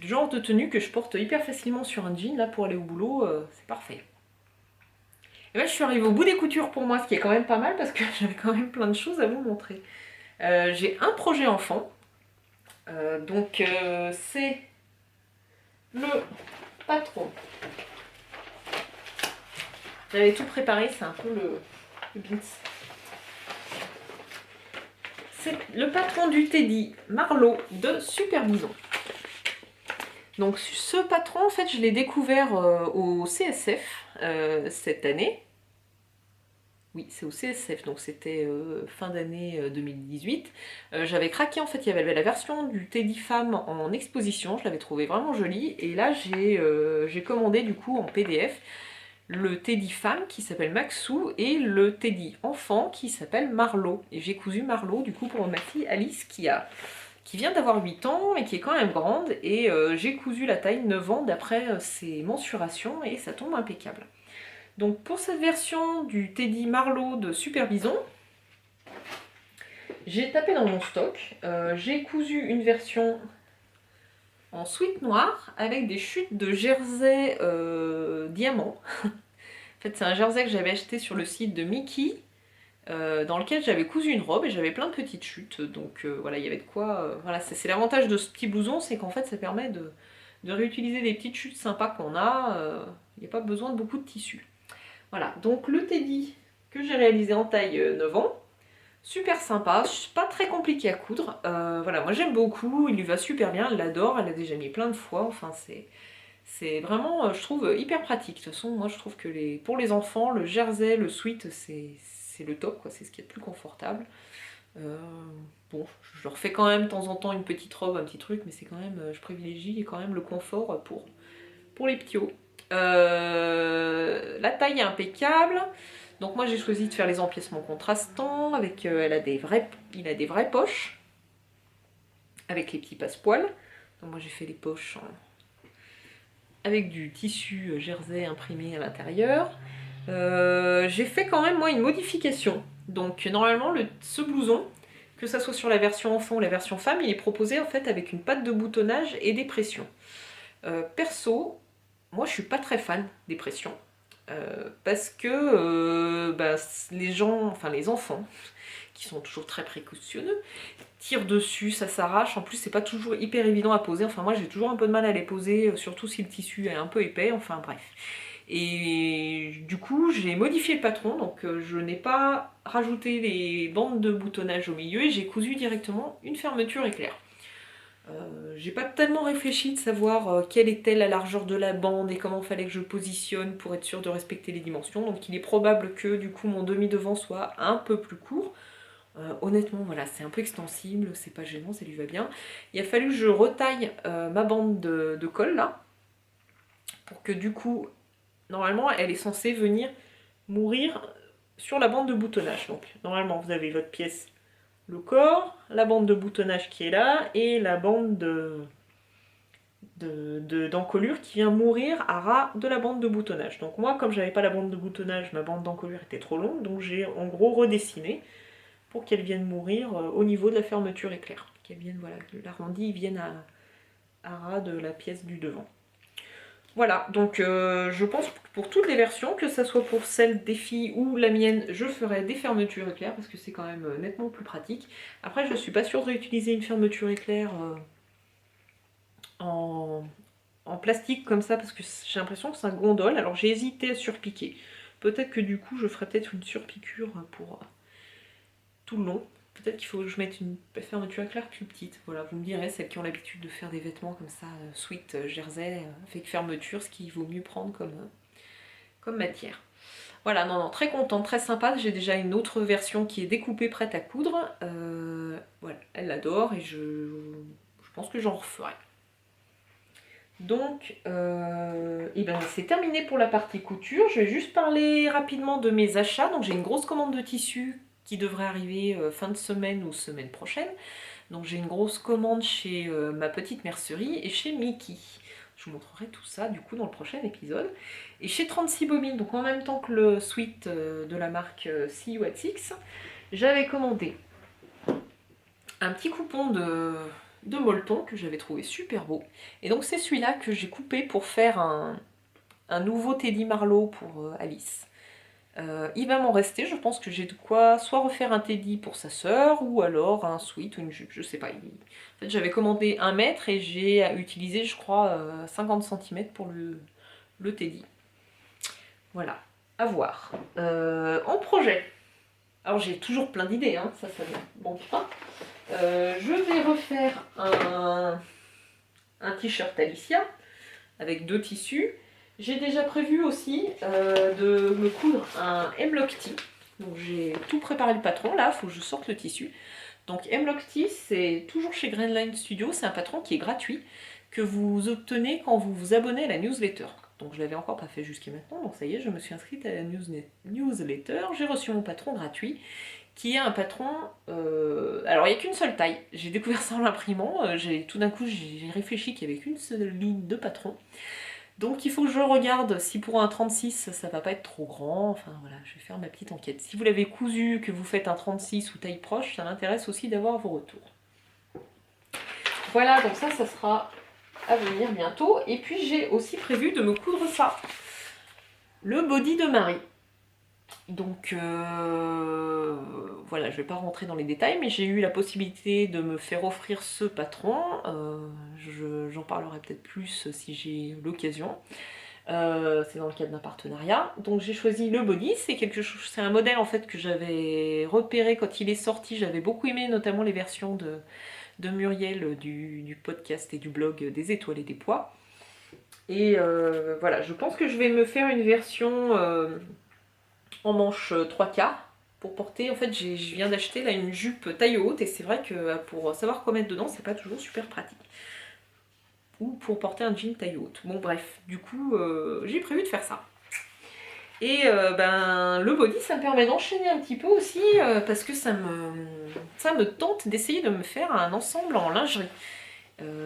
[SPEAKER 2] genre de tenue que je porte hyper facilement sur un jean, là pour aller au boulot, c'est parfait. Et là je suis arrivée au bout des coutures pour moi, ce qui est quand même pas mal parce que j'avais quand même plein de choses à vous montrer. J'ai un projet enfant, donc c'est le patron. J'avais tout préparé, c'est un peu le bins. C'est le patron du Teddy Marlowe de Super Bison. Donc ce patron, en fait, je l'ai découvert au CSF cette année. Oui, c'est au CSF, donc c'était fin d'année 2018. J'avais craqué, en fait, il y avait la version du Teddy Femme en exposition, je l'avais trouvé vraiment jolie. Et là, j'ai commandé du coup en PDF le Teddy Femme qui s'appelle Maxou et le Teddy Enfant qui s'appelle Marlowe. Et j'ai cousu Marlowe du coup pour ma fille Alice qui vient d'avoir 8 ans et qui est quand même grande. Et j'ai cousu la taille 9 ans d'après ses mensurations et ça tombe impeccable. Donc pour cette version du Teddy Marlowe de Super Bison, j'ai tapé dans mon stock. J'ai cousu une version en sweat noir avec des chutes de jersey diamant. En fait, c'est un jersey que j'avais acheté sur le site de Mickey, dans lequel j'avais cousu une robe et j'avais plein de petites chutes. Donc voilà, il y avait de quoi. Voilà, c'est l'avantage de ce petit blouson, c'est qu'en fait, ça permet de réutiliser des petites chutes sympas qu'on a. Il n'y a pas besoin de beaucoup de tissu. Voilà, donc le Teddy que j'ai réalisé en taille 9 ans. Super sympa, pas très compliqué à coudre. Voilà, moi j'aime beaucoup, il lui va super bien, elle l'adore, elle l'a déjà mis plein de fois. Enfin, c'est vraiment, je trouve, hyper pratique. De toute façon, moi je trouve que pour les enfants, le jersey, le sweat, c'est le top, quoi. C'est ce qui est le plus confortable. Bon, je leur fais quand même de temps en temps une petite robe, un petit truc, mais c'est quand même, je privilégie quand même le confort pour les ptios. La taille est impeccable. Donc moi j'ai choisi de faire les empiècements contrastants, avec il a des vraies poches, avec les petits passepoils. Donc moi j'ai fait les poches avec du tissu jersey imprimé à l'intérieur. J'ai fait quand même moi une modification Donc normalement ce blouson, que ça soit sur la version enfant ou la version femme, il est proposé en fait avec une patte de boutonnage et des pressions. Perso, moi je suis pas très fan des pressions. Parce que les gens, enfin les enfants, qui sont toujours très précautionneux, tirent dessus, ça s'arrache. En plus, c'est pas toujours hyper évident à poser. Enfin, moi j'ai toujours un peu de mal à les poser, surtout si le tissu est un peu épais. Enfin, bref. Et du coup, j'ai modifié le patron, donc je n'ai pas rajouté les bandes de boutonnage au milieu et j'ai cousu directement une fermeture éclair. J'ai pas tellement réfléchi de savoir quelle était la largeur de la bande et comment fallait que je positionne pour être sûr de respecter les dimensions. Donc il est probable que du coup mon demi-devant soit un peu plus court. Honnêtement, voilà, c'est un peu extensible, c'est pas gênant, ça lui va bien. Il a fallu que je retaille ma bande de colle là, pour que du coup, normalement, elle est censée venir mourir sur la bande de boutonnage. Donc normalement, vous avez votre pièce, le corps, la bande de boutonnage qui est là, et la bande d'encolure qui vient mourir à ras de la bande de boutonnage. Donc moi, comme j'avais pas la bande de boutonnage, ma bande d'encolure était trop longue, donc j'ai en gros redessiné pour qu'elle vienne mourir au niveau de la fermeture éclair. Qu'elle vienne, voilà, que l'arrondi vienne à ras de la pièce du devant. Voilà, donc je pense que pour toutes les versions, que ce soit pour celle des filles ou la mienne, je ferai des fermetures éclair parce que c'est quand même nettement plus pratique. Après, je suis pas sûre de réutiliser une fermeture éclair en plastique comme ça parce que j'ai l'impression que ça gondole. Alors j'ai hésité à surpiquer. Peut-être que du coup, je ferai peut-être une surpiqûre pour tout le long. Peut-être qu'il faut que je mette une fermeture éclair plus petite. Voilà, vous me direz, celles qui ont l'habitude de faire des vêtements comme ça, sweat, jersey, avec fermeture, ce qu'il vaut mieux prendre comme matière. Voilà, non, très contente, très sympa. J'ai déjà une autre version qui est découpée, prête à coudre. Voilà, elle l'adore et je pense que j'en referai. Donc, c'est terminé pour la partie couture. Je vais juste parler rapidement de mes achats. Donc j'ai une grosse commande de tissu qui devrait arriver fin de semaine ou semaine prochaine. Donc j'ai une grosse commande chez ma petite mercerie et chez Mickey. Je vous montrerai tout ça du coup dans le prochain épisode. Et chez 36 Bobines, donc en même temps que le sweat de la marque See You at Six, j'avais commandé un petit coupon de molleton que j'avais trouvé super beau. Et donc c'est celui-là que j'ai coupé pour faire un nouveau Teddy Marlowe pour Alice. Il va m'en rester, je pense que j'ai de quoi soit refaire un Teddy pour sa sœur ou alors un sweat ou une jupe, je sais pas. En fait, j'avais commandé 1 mètre et j'ai utilisé, je crois, 50 cm pour le Teddy. Voilà, à voir. En projet, alors j'ai toujours plein d'idées, hein, ça ne manque pas. Je vais refaire un t-shirt Alicia avec 2 tissus. J'ai déjà prévu aussi de me coudre un Hemlock Tee. Donc j'ai tout préparé le patron, là, il faut que je sorte le tissu. Donc Hemlock Tee, c'est toujours chez Greenline Studio, c'est un patron qui est gratuit, que vous obtenez quand vous vous abonnez à la newsletter. Donc je l'avais encore pas fait jusqu'à maintenant, donc ça y est, je me suis inscrite à la newsletter, j'ai reçu mon patron gratuit, qui est un patron... alors il n'y a qu'une seule taille, j'ai découvert ça en l'imprimant, tout d'un coup j'ai réfléchi qu'il n'y avait qu'une seule ligne de patron. Donc il faut que je regarde si pour un 36 ça va pas être trop grand, enfin voilà, je vais faire ma petite enquête. Si vous l'avez cousu, que vous faites un 36 ou taille proche, ça m'intéresse aussi d'avoir vos retours. Voilà, donc ça sera à venir bientôt. Et puis j'ai aussi prévu de me coudre ça, le body de Marie. Donc voilà, je vais pas rentrer dans les détails, mais j'ai eu la possibilité de me faire offrir ce patron. J'en parlerai peut-être plus si j'ai l'occasion. C'est dans le cadre d'un partenariat. Donc j'ai choisi le body, c'est un modèle en fait que j'avais repéré quand il est sorti. J'avais beaucoup aimé notamment les versions de Muriel du podcast et du blog des étoiles et des poids. Et voilà, je pense que je vais me faire une version en manche 3/4 pour porter. En fait, je viens d'acheter là une jupe taille haute et c'est vrai que pour savoir quoi mettre dedans, c'est pas toujours super pratique. Ou pour porter un jean taille haute. Bon bref, du coup, j'ai prévu de faire ça. Et le body, ça me permet d'enchaîner un petit peu aussi parce que ça me tente d'essayer de me faire un ensemble en lingerie.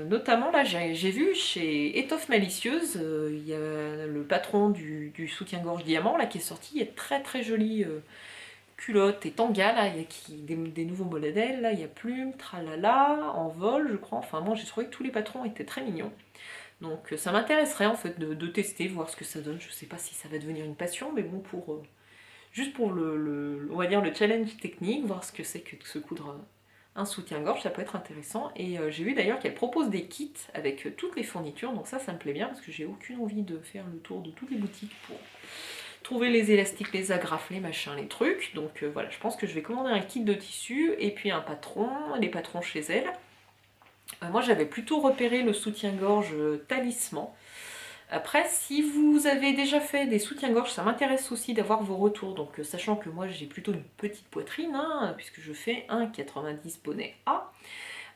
[SPEAKER 2] Notamment là, j'ai vu chez Étoffe Malicieuse, il y a le patron du soutien-gorge diamant là qui est sorti, il est très très joli culottes et tanga, là, il y a des nouveaux modèles, là, il y a Plume, Tralala, Envol, je crois. Enfin, moi, j'ai trouvé que tous les patrons étaient très mignons. Donc, ça m'intéresserait, en fait, de tester, voir ce que ça donne. Je sais pas si ça va devenir une passion, mais bon, juste pour on va dire, le challenge technique, voir ce que c'est que de se coudre un soutien-gorge, ça peut être intéressant. Et j'ai vu d'ailleurs qu'elle propose des kits avec toutes les fournitures, donc ça me plaît bien, parce que j'ai aucune envie de faire le tour de toutes les boutiques pour trouver les élastiques, les agrafes, les machins, les trucs. Donc voilà, je pense que je vais commander un kit de tissu, et puis un patron, les patrons chez elle. Moi j'avais plutôt repéré le soutien-gorge Talisman. Après, si vous avez déjà fait des soutiens-gorge, ça m'intéresse aussi d'avoir vos retours. Donc, sachant que moi, j'ai plutôt une petite poitrine, hein, puisque je fais 1,90 bonnet A.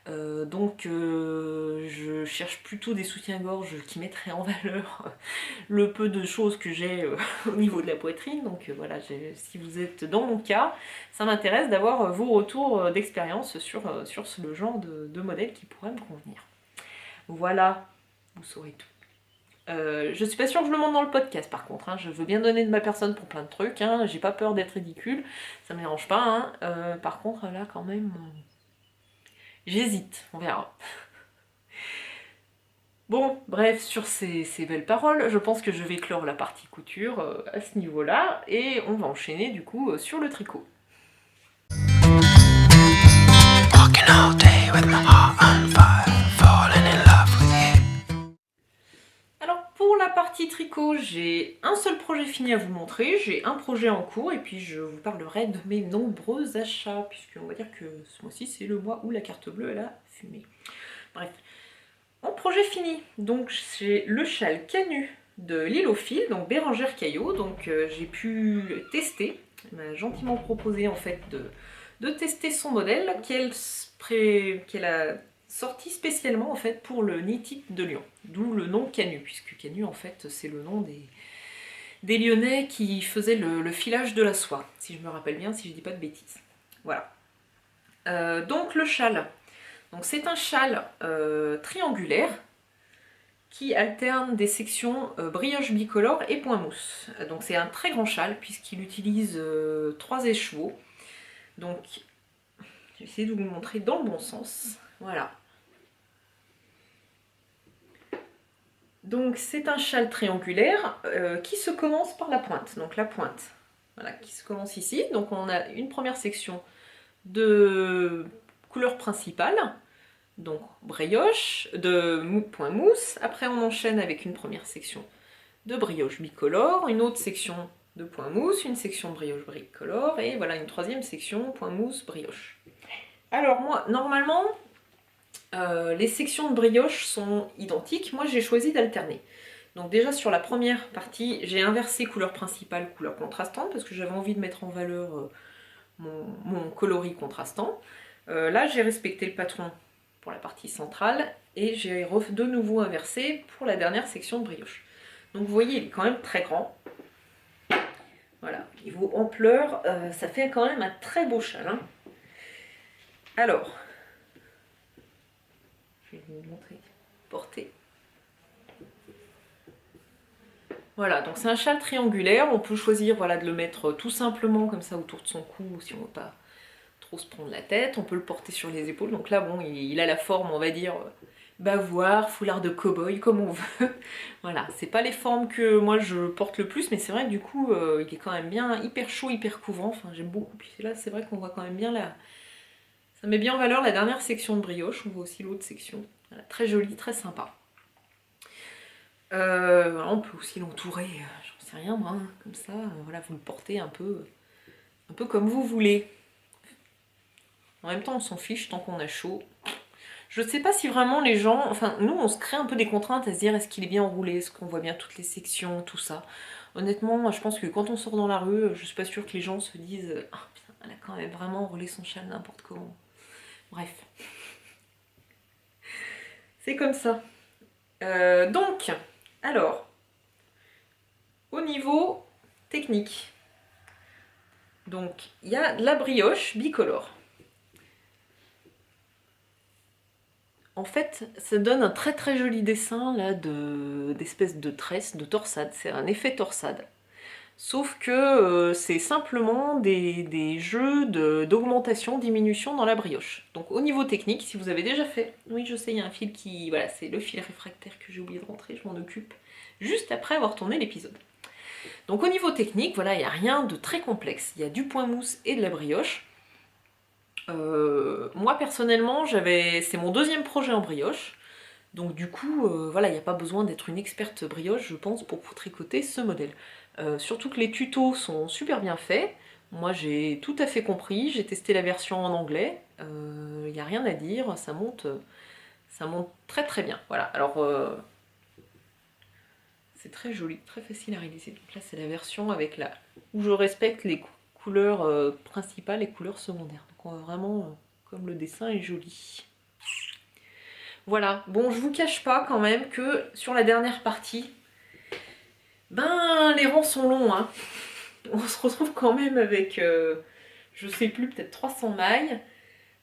[SPEAKER 2] Je cherche plutôt des soutiens-gorge qui mettraient en valeur le peu de choses que j'ai au niveau de la poitrine. Donc voilà, si vous êtes dans mon cas, ça m'intéresse d'avoir vos retours d'expérience sur le genre de modèle qui pourrait me convenir. Voilà, vous saurez tout. Je suis pas sûre que je le montre dans le podcast par contre, hein. Je veux bien donner de ma personne pour plein de trucs, hein. J'ai pas peur d'être ridicule, ça me dérange pas, hein. Par contre là quand même, j'hésite, on verra. Bon, bref, sur ces belles paroles, je pense que je vais clore la partie couture à ce niveau-là, et on va enchaîner du coup sur le tricot.
[SPEAKER 1] Walking all day with my heart on fire, falling in love with you.
[SPEAKER 2] Alors pour la partie tricot, j'ai un seul projet fini à vous montrer, j'ai un projet en cours, et puis je vous parlerai de mes nombreux achats, puisqu'on va dire que ce mois-ci c'est le mois où la carte bleue elle a fumé. Bref. Mon projet fini, donc j'ai le châle Canut de l'île aux fils, donc Bérengère Caillot, donc j'ai pu tester, elle m'a gentiment proposé en fait de tester son modèle qu'elle a sorti spécialement en fait pour le Knit It de Lyon, d'où le nom Canut, puisque Canut en fait c'est le nom des Lyonnais qui faisaient le filage de la soie, si je me rappelle bien, si je dis pas de bêtises. Voilà. Donc le châle. Donc c'est un châle triangulaire qui alterne des sections brioche bicolore et point mousse. Donc c'est un très grand châle puisqu'il utilise 3 écheveaux. Donc je vais essayer de vous le montrer dans le bon sens. Voilà. Donc c'est un châle triangulaire qui se commence par la pointe. Donc la pointe, voilà, qui se commence ici. Donc on a une première section de couleur principale. Donc brioche, point mousse, après on enchaîne avec une première section de brioche bicolore, une autre section de point mousse, une section de brioche bicolore, et voilà une troisième section point mousse brioche. Alors moi, normalement, les sections de brioche sont identiques, moi j'ai choisi d'alterner. Donc déjà sur la première partie, j'ai inversé couleur principale, couleur contrastante, parce que j'avais envie de mettre en valeur mon coloris contrastant. Là j'ai respecté le patron pour la partie centrale, et j'ai de nouveau inversé pour la dernière section de brioche. Donc vous voyez, il est quand même très grand. Voilà, niveau ampleur, ça fait quand même un très beau châle, hein. Alors, je vais vous montrer, porter. Voilà, donc c'est un châle triangulaire, on peut choisir voilà, de le mettre tout simplement comme ça autour de son cou, si on ne veut pas trop se prendre la tête, on peut le porter sur les épaules, donc là bon, il a la forme, on va dire, bavoir, foulard de cow-boy, comme on veut. Voilà, c'est pas les formes que moi je porte le plus, mais c'est vrai que du coup, il est quand même bien hyper chaud, hyper couvrant, enfin j'aime beaucoup. Puis là, c'est vrai qu'on voit quand même bien ça met bien en valeur la dernière section de brioche, on voit aussi l'autre section. Voilà, très jolie, très sympa. On peut aussi l'entourer, j'en sais rien moi, hein, comme ça, voilà, vous le portez un peu comme vous voulez. En même temps, on s'en fiche tant qu'on a chaud. Je sais pas si vraiment les gens... Enfin, nous, on se crée un peu des contraintes à se dire est-ce qu'il est bien enroulé, est-ce qu'on voit bien toutes les sections, tout ça. Honnêtement, je pense que quand on sort dans la rue, je suis pas sûre que les gens se disent « Ah, putain, elle a quand même vraiment enroulé son châle n'importe comment. » Bref. C'est comme ça. Donc, alors, au niveau technique, donc, il y a la brioche bicolore. En fait, ça donne un très très joli dessin là d'espèce de tresse, de torsade. C'est un effet torsade. Sauf que c'est simplement des jeux d'augmentation, diminution dans la brioche. Donc au niveau technique, si vous avez déjà fait, oui je sais, il y a un fil qui... Voilà, c'est le fil réfractaire que j'ai oublié de rentrer, je m'en occupe juste après avoir tourné l'épisode. Donc au niveau technique, voilà, il n'y a rien de très complexe. Il y a du point mousse et de la brioche. Moi personnellement, c'est mon deuxième projet en brioche. Donc du coup, voilà, il n'y a pas besoin d'être une experte brioche, je pense, pour tricoter ce modèle. Surtout que les tutos sont super bien faits. Moi j'ai tout à fait compris, j'ai testé la version en anglais. Il n'y a rien à dire, ça monte très très bien. Voilà, alors c'est très joli, très facile à réaliser. Donc là c'est la version avec où je respecte les couleurs principales et couleurs secondaires. Donc on voit vraiment comme le dessin est joli. Voilà, bon je vous cache pas quand même que sur la dernière partie, ben les rangs sont longs, hein. On se retrouve quand même avec, je sais plus, peut-être 300 mailles.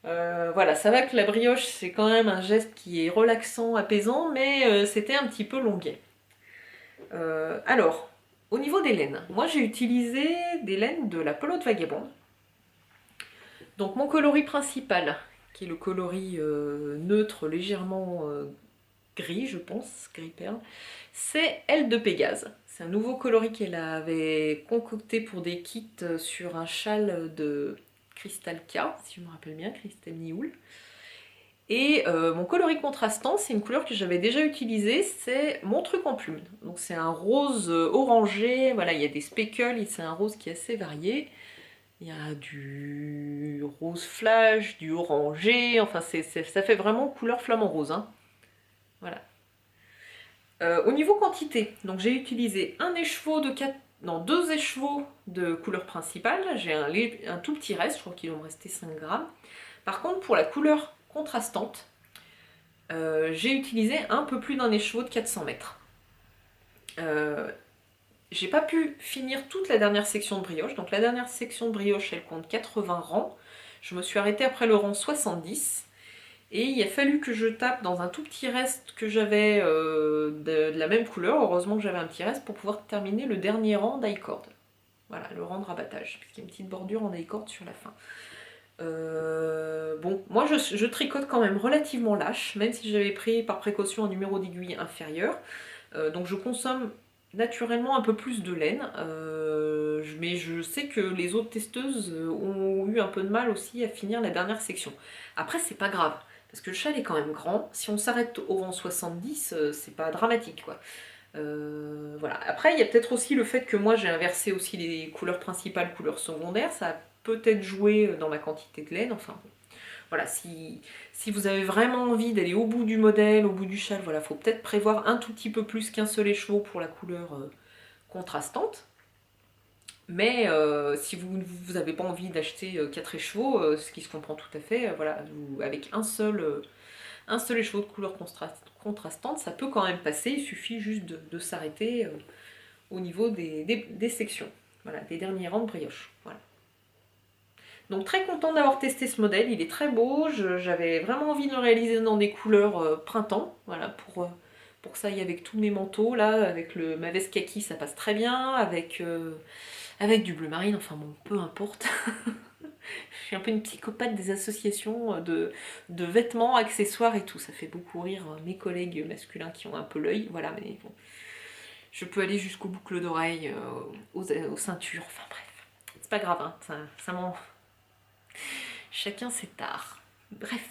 [SPEAKER 2] Voilà, ça va que la brioche c'est quand même un geste qui est relaxant, apaisant, mais c'était un petit peu longuet. Alors, au niveau des laines, moi j'ai utilisé des laines de la pelote vagabonde. Donc mon coloris principal, qui est le coloris neutre, légèrement gris, je pense, gris perle, c'est Aile de Pégase. C'est un nouveau coloris qu'elle avait concocté pour des kits sur un châle de Krystalka, si je me rappelle bien, Crystal Nioul. Et mon coloris contrastant, c'est une couleur que j'avais déjà utilisée, c'est mon truc en plume. Donc c'est un rose orangé, voilà, il y a des speckles, c'est un rose qui est assez varié. Il y a du rose flash, du orangé, enfin ça fait vraiment couleur flamant rose, hein. Voilà. Au niveau quantité, donc j'ai utilisé deux écheveaux de couleur principale, j'ai un tout petit reste, je crois qu'il va me rester 5 grammes. Par contre, pour la couleur contrastante, j'ai utilisé un peu plus d'un écheveau de 400 mètres. J'ai pas pu finir toute la dernière section de brioche, donc la dernière section de brioche elle compte 80 rangs. Je me suis arrêtée après le rang 70. Et il a fallu que je tape dans un tout petit reste que j'avais de la même couleur, heureusement que j'avais un petit reste pour pouvoir terminer le dernier rang d'i-cord. Voilà, le rang de rabattage, puisqu'il y a une petite bordure en d'i-cord sur la fin. Bon, moi je tricote quand même relativement lâche, même si j'avais pris par précaution un numéro d'aiguille inférieur. Donc je consomme naturellement un peu plus de laine, mais je sais que les autres testeuses ont eu un peu de mal aussi à finir la dernière section. Après c'est pas grave, parce que le châle est quand même grand, si on s'arrête au rang 70, c'est pas dramatique quoi. Voilà. Après il y a peut-être aussi le fait que moi j'ai inversé aussi les couleurs principales, couleurs secondaires, ça a peut-être joué dans ma quantité de laine, enfin bon. Voilà, si vous avez vraiment envie d'aller au bout du modèle, au bout du châle, voilà, faut peut-être prévoir un tout petit peu plus qu'un seul écheveau pour la couleur contrastante. Mais si vous n'avez pas envie d'acheter 4 écheveaux, ce qui se comprend tout à fait, voilà, avec un seul écheveau de couleur contrastante, ça peut quand même passer, il suffit juste de s'arrêter au niveau des sections, voilà, des derniers rangs de brioche. Voilà. Donc très contente d'avoir testé ce modèle, il est très beau, j'avais vraiment envie de le réaliser dans des couleurs printemps, voilà, pour que ça aille avec tous mes manteaux, là, avec ma veste kaki ça passe très bien, avec du bleu marine, enfin bon, peu importe. Je suis un peu une psychopathe des associations de vêtements, accessoires et tout, ça fait beaucoup rire mes collègues masculins qui ont un peu l'œil, voilà, mais bon. Je peux aller jusqu'aux boucles d'oreilles, aux ceintures, enfin bref. C'est pas grave, hein, ça m'en... Chacun ses tares. Bref.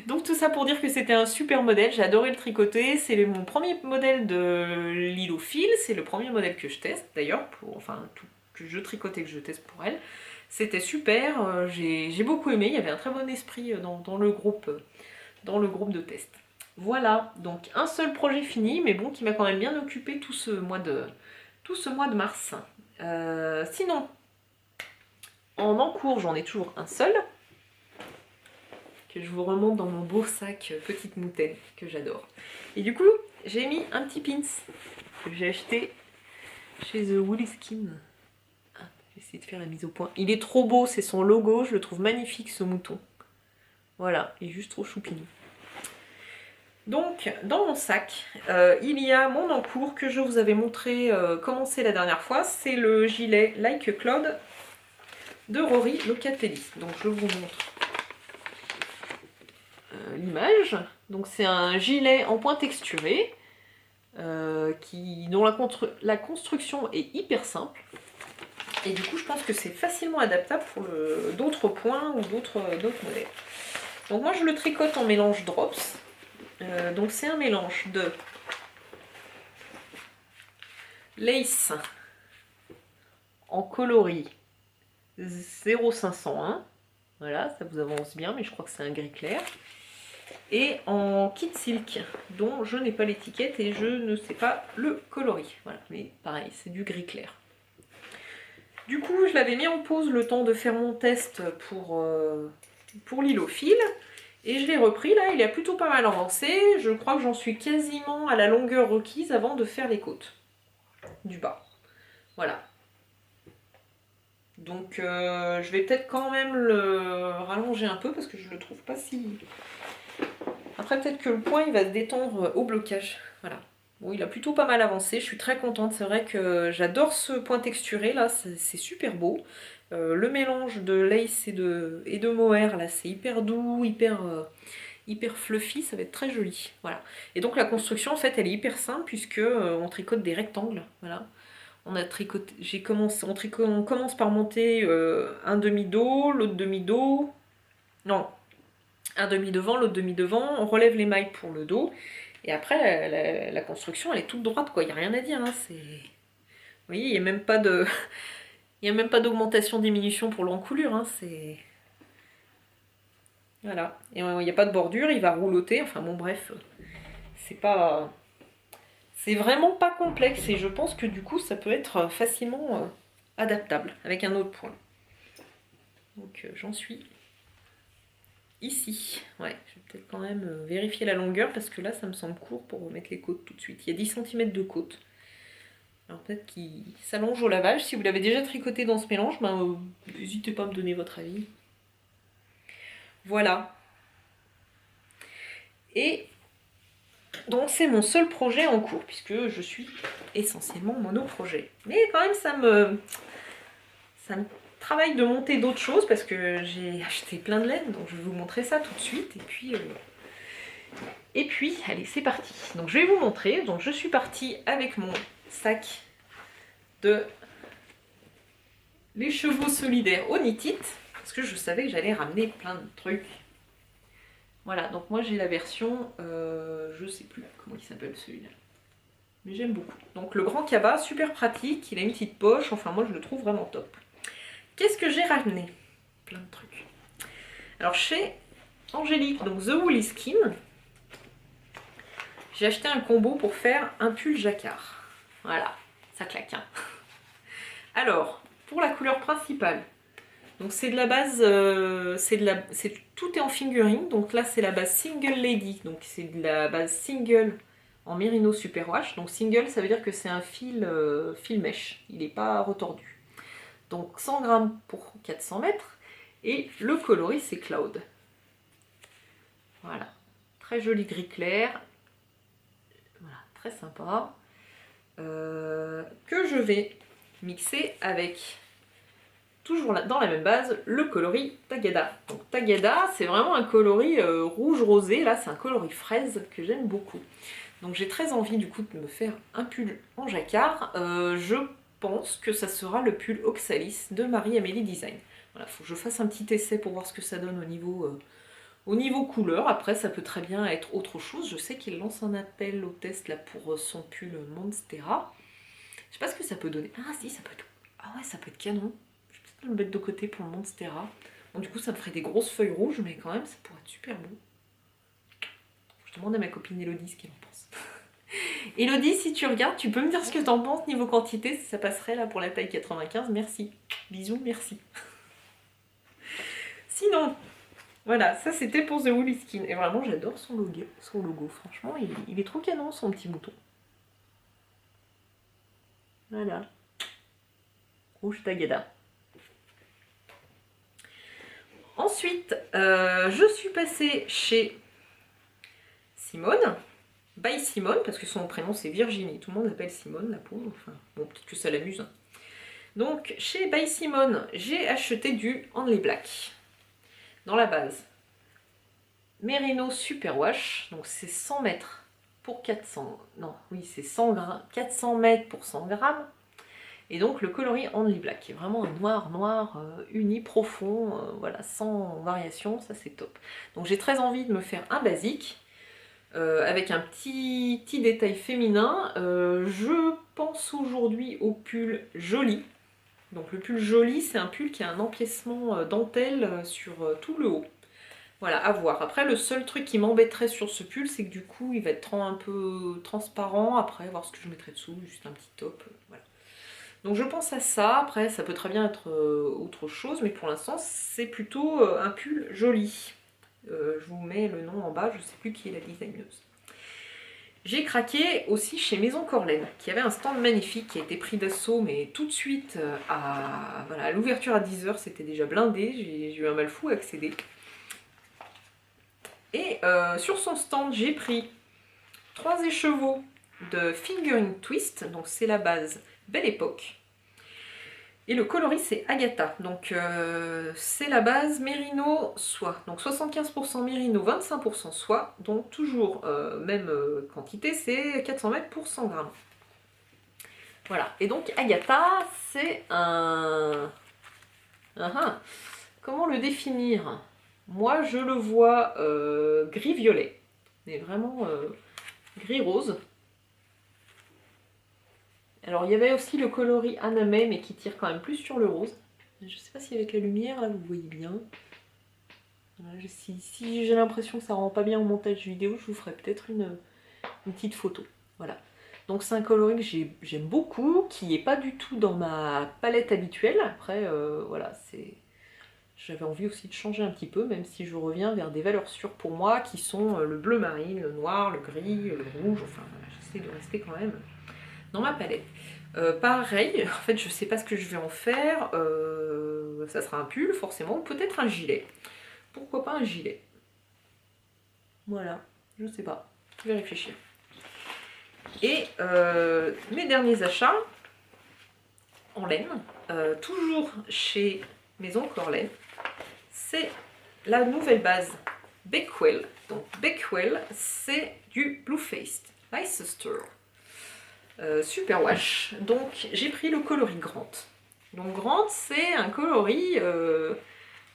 [SPEAKER 2] Donc tout ça pour dire que c'était un super modèle, j'ai adoré le tricoter, c'est mon premier modèle de Lilo Fil, c'est le premier modèle que je teste d'ailleurs, enfin tout que je tricote et que je teste pour elle. C'était super, j'ai beaucoup aimé, il y avait un très bon esprit dans le groupe de test. Voilà, donc un seul projet fini, mais bon, qui m'a quand même bien occupé tout ce mois de mars. Sinon, en cours, j'en ai toujours un seul, que je vous remonte dans mon beau sac petite moutaine, que j'adore. Et du coup, j'ai mis un petit pins que j'ai acheté chez The Woolly Skin. Ah, j'ai essayé de faire la mise au point. Il est trop beau, c'est son logo, je le trouve magnifique ce mouton. Voilà, il est juste trop choupinou. Donc, dans mon sac, il y a mon encours que je vous avais montré comment c'est la dernière fois. C'est le gilet Like a Cloud de Rory Locatelli. Donc, je vous montre l'image. Donc, c'est un gilet en point texturé dont la construction est hyper simple. Et du coup, je pense que c'est facilement adaptable pour d'autres points ou d'autres modèles. Donc, moi, je le tricote en mélange drops. Donc c'est un mélange de lace en coloris 0501, voilà, ça vous avance bien, mais je crois que c'est un gris clair, et en kit silk, dont je n'ai pas l'étiquette et je ne sais pas le coloris, voilà, mais pareil, c'est du gris clair. Du coup, je l'avais mis en pause le temps de faire mon test pour l'île au fil. Et je l'ai repris, là, il est plutôt pas mal avancé. Je crois que j'en suis quasiment à la longueur requise avant de faire les côtes du bas. Voilà. Donc je vais peut-être quand même le rallonger un peu parce que je le trouve pas si... Après peut-être que le point il va se détendre au blocage. Voilà. Bon, il a plutôt pas mal avancé, je suis très contente. C'est vrai que j'adore ce point texturé là, c'est super beau. Le mélange de lace et de mohair là, c'est hyper doux, hyper fluffy, ça va être très joli. Voilà. Et donc la construction en fait elle est hyper simple puisque on tricote des rectangles. Voilà. On a tricoté, on commence par monter un demi-dos, l'autre demi-dos, non, un demi-devant, l'autre demi-devant, on relève les mailles pour le dos, et après la construction elle est toute droite quoi, il n'y a rien à dire, hein, c'est... Vous voyez, il n'y a même pas de... Il n'y a même pas d'augmentation-diminution pour l'encoulure, hein, c'est... Voilà, et il n'y a pas de bordure, il va rouloter, enfin bon bref, c'est pas... C'est vraiment pas complexe et je pense que du coup ça peut être facilement adaptable avec un autre point. Donc j'en suis ici. Ouais, je vais peut-être quand même vérifier la longueur parce que là ça me semble court pour remettre les côtes tout de suite. Il y a 10 cm de côte. Alors peut-être qu'il s'allonge au lavage. Si vous l'avez déjà tricoté dans ce mélange, ben, n'hésitez pas à me donner votre avis. Voilà. Et donc c'est mon seul projet en cours puisque je suis essentiellement monoprojet. Mais quand même ça me travaille de monter d'autres choses parce que j'ai acheté plein de laine, donc je vais vous montrer ça tout de suite. Et puis allez, c'est parti. Donc je vais vous montrer. Donc je suis partie avec mon sac de les chevaux solidaires au Knit-It parce que je savais que j'allais ramener plein de trucs. Voilà, donc moi j'ai la version, je sais plus comment il s'appelle celui-là, mais j'aime beaucoup. Donc le grand cabas, super pratique, il a une petite poche, enfin moi je le trouve vraiment top. Qu'est-ce que j'ai ramené? Plein de trucs. Alors chez Angélique, donc The Woolly Skin, j'ai acheté un combo pour faire un pull jacquard. Voilà, ça claque. Hein. Alors, pour la couleur principale, donc c'est de la base, tout est en fingering, donc là c'est la base Single Lady, donc c'est de la base single en Merino Superwash. Donc single, ça veut dire que c'est un fil mèche, il n'est pas retordu. Donc 100 grammes pour 400 mètres, et le coloris c'est Cloud. Voilà, très joli gris clair, voilà, très sympa, que je vais mixer avec, toujours dans la même base, le coloris Tagada. Donc Tagada, c'est vraiment un coloris rouge rosé, là c'est un coloris fraise que j'aime beaucoup. Donc j'ai très envie du coup de me faire un pull en jacquard. Je pense que ça sera le pull Oxalis de Marie-Amélie Design. Voilà, faut que je fasse un petit essai pour voir ce que ça donne au niveau couleur. Après ça peut très bien être autre chose. Je sais qu'il lance un appel au test là pour son pull Monstera. Je sais pas ce que ça peut donner. Ah si, ça peut être... Ah ouais, ça peut être canon. Je vais peut-être le mettre de côté pour le Monstera. Bon du coup ça me ferait des grosses feuilles rouges, mais quand même ça pourrait être super beau. Je demande à ma copine Elodie ce qu'elle en pense. Elodie, si tu regardes, tu peux me dire ce que t'en penses niveau quantité, si ça passerait là pour la taille 95, merci. Bisous, merci. Sinon, voilà, ça c'était pour The Woolly Skin. Et vraiment, j'adore son logo. Franchement, il est trop canon, son petit bouton. Voilà. Rouge Tagada. Ensuite, je suis passée chez Simone, by Simone, parce que son prénom c'est Virginie, tout le monde l'appelle Simone, la pauvre, enfin, bon, peut-être que ça l'amuse. Donc, chez by Simone, j'ai acheté du Only Black. Dans la base, Merino Super Wash, donc c'est 100 mètres pour 400, non, oui, c'est 400 mètres pour 100 grammes. Et donc le coloris Only Black, qui est vraiment un noir uni, profond, voilà, sans variation, ça c'est top. Donc j'ai très envie de me faire un basique, avec un petit détail féminin. Je pense aujourd'hui au pull Joli. Donc le pull Joli, c'est un pull qui a un empiècement dentelle sur tout le haut. Voilà, à voir. Après, le seul truc qui m'embêterait sur ce pull, c'est que du coup, il va être un peu transparent. Après, voir ce que je mettrai dessous, juste un petit top, voilà. Donc je pense à ça. Après, ça peut très bien être autre chose, mais pour l'instant, c'est plutôt un pull Joli. Je vous mets le nom en bas, je ne sais plus qui est la designeuse. J'ai craqué aussi chez Maison Corlaine, qui avait un stand magnifique qui a été pris d'assaut, mais tout de suite voilà, à l'ouverture à 10 h, c'était déjà blindé, j'ai eu un mal fou à accéder. Et sur son stand, j'ai pris 3 écheveaux de Fingering Twist, donc c'est la base Belle Époque. Et le coloris c'est Agatha, donc c'est la base Mérino soie, donc 75% Mérino, 25% soie, donc toujours même quantité, c'est 400 mètres pour 100 grammes. Voilà, et donc Agatha c'est un... Comment le définir? Moi je le vois gris-violet, mais vraiment gris-rose. Alors il y avait aussi le coloris Anamé, mais qui tire quand même plus sur le rose. Je ne sais pas si avec la lumière, là vous voyez bien. Voilà, si j'ai l'impression que ça rend pas bien au montage vidéo, je vous ferai peut-être une petite photo. Voilà. Donc c'est un coloris que j'aime beaucoup, qui n'est pas du tout dans ma palette habituelle. Après, voilà, j'avais envie aussi de changer un petit peu, même si je reviens vers des valeurs sûres pour moi, qui sont le bleu marine, le noir, le gris, le rouge. Enfin, voilà, j'essaie de rester quand même dans ma palette. Pareil, en fait je sais pas ce que je vais en faire, ça sera un pull forcément, ou peut-être un gilet. Pourquoi pas un gilet? Voilà, je sais pas, je vais réfléchir. Et mes derniers achats en laine, toujours chez Maison Corlaine, c'est la nouvelle base Bakewell. Donc Bakewell, c'est du Blue Faced Leicester. Super Wash. Donc j'ai pris le coloris Grant. Donc Grant c'est un coloris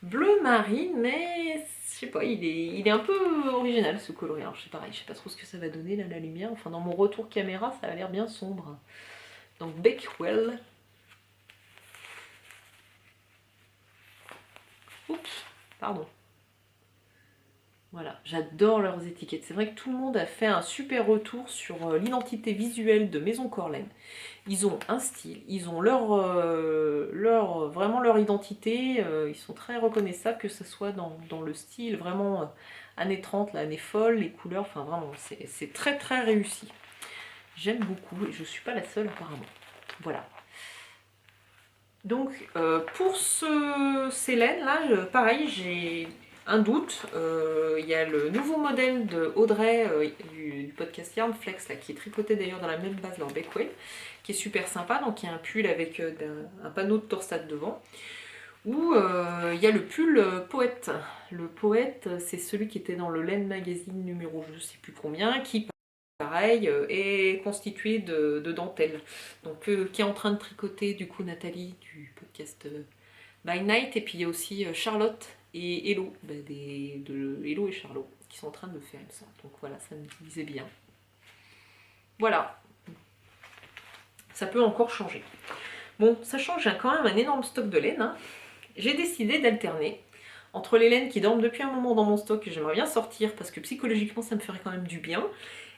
[SPEAKER 2] bleu marine, mais je sais pas, il est un peu original ce coloris. Alors c'est pareil, je sais pas trop ce que ça va donner là la lumière. Enfin dans mon retour caméra ça a l'air bien sombre. Donc Bakewell. Oups, pardon. Voilà, j'adore leurs étiquettes. C'est vrai que tout le monde a fait un super retour sur l'identité visuelle de Maison Corlaine. Ils ont un style, ils ont vraiment leur identité, ils sont très reconnaissables, que ce soit dans le style vraiment années 30, l'année folle, les couleurs, enfin vraiment, c'est très très réussi. J'aime beaucoup et je ne suis pas la seule apparemment. Voilà. Donc pour ces laines là, pareil, j'ai un doute. Il y a le nouveau modèle de Audrey du podcast Yarn Flex là, qui est tricoté d'ailleurs dans la même base dans Bakewell, qui est super sympa. Donc il y a un pull avec un panneau de torsade devant. Ou il y a le pull Poète. Le Poète, c'est celui qui était dans le Laine Magazine numéro je ne sais plus combien, qui pareil est constitué de dentelle. Donc qui est en train de tricoter du coup Nathalie du podcast By Night, et puis il y a aussi Charlotte et Hello, de Hello et Charlotte, qui sont en train de le faire, il me semble. Donc voilà, ça me disait bien. Voilà. Ça peut encore changer. Bon, sachant que j'ai quand même un énorme stock de laine, hein, j'ai décidé d'alterner entre les laines qui dorment depuis un moment dans mon stock, que j'aimerais bien sortir, parce que psychologiquement ça me ferait quand même du bien,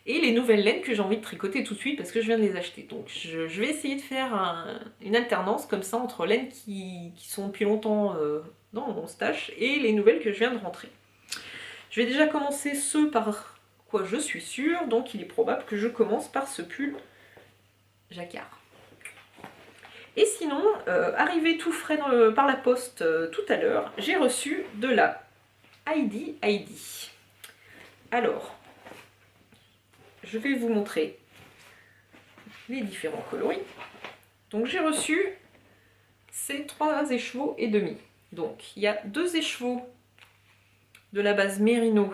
[SPEAKER 2] et les nouvelles laines que j'ai envie de tricoter tout de suite parce que je viens de les acheter. Donc je vais essayer de faire une alternance comme ça entre laines qui sont depuis longtemps dans mon stash et les nouvelles que je viens de rentrer. Je vais déjà commencer ce par quoi je suis sûre, donc il est probable que je commence par ce pull jacquard. Et sinon, arrivé tout frais par la poste tout à l'heure, j'ai reçu de la Heidi. Alors, je vais vous montrer les différents coloris. Donc j'ai reçu ces 3 écheveaux et demi. Donc il y a 2 écheveaux de la base Mérino,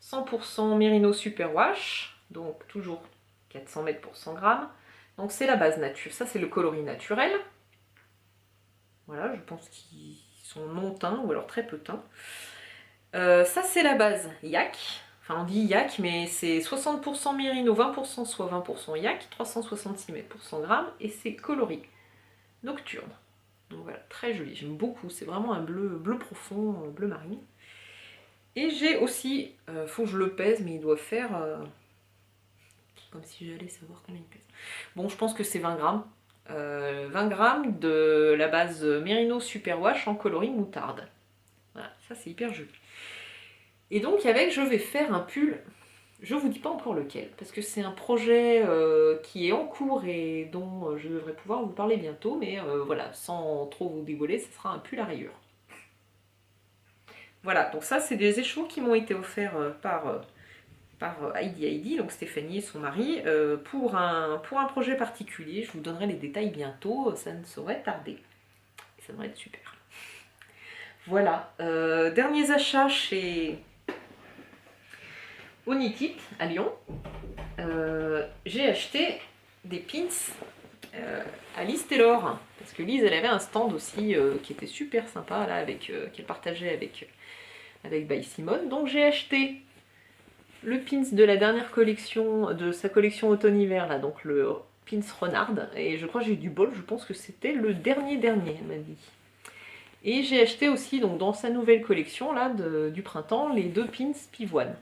[SPEAKER 2] 100% Mérino Superwash, donc toujours 400 mètres pour 100 grammes. Donc c'est la base nature, ça c'est le coloris naturel. Voilà, je pense qu'ils sont non teints ou alors très peu teints. Ça c'est la base yak, enfin on dit yak mais c'est 60% Mérino, 20% soit 20% yak, 366 mètres pour 100 grammes et c'est coloris nocturne. Donc voilà, très joli, j'aime beaucoup, c'est vraiment un bleu profond, bleu marine. Et j'ai aussi, faut que je le pèse, mais il doit faire, comme si j'allais savoir combien il pèse. Bon, je pense que c'est 20 grammes. 20 grammes de la base Mérino Superwash en coloris moutarde. Voilà, ça c'est hyper joli. Et donc avec, je vais faire un pull, je vous dis pas encore lequel, parce que c'est un projet qui est en cours et dont je devrais pouvoir vous parler bientôt, mais voilà, sans trop vous dévoiler, ce sera un pull à rayures. Voilà, donc ça c'est des écheveaux qui m'ont été offerts par Heidi, donc Stéphanie et son mari, pour un projet particulier. Je vous donnerai les détails bientôt, ça ne saurait tarder. Ça devrait être super. Voilà, derniers achats chez Onitit à Lyon. J'ai acheté des pins à Lise Taylor, parce que Lise elle avait un stand aussi qui était super sympa là, qu'elle partageait avec By Simone. Donc j'ai acheté le pins de la dernière collection, de sa collection automne-hiver là, donc le pins Renard, et je crois que j'ai eu du bol, je pense que c'était le dernier, elle m'a dit. Et j'ai acheté aussi donc dans sa nouvelle collection là du printemps les 2 pins pivoine.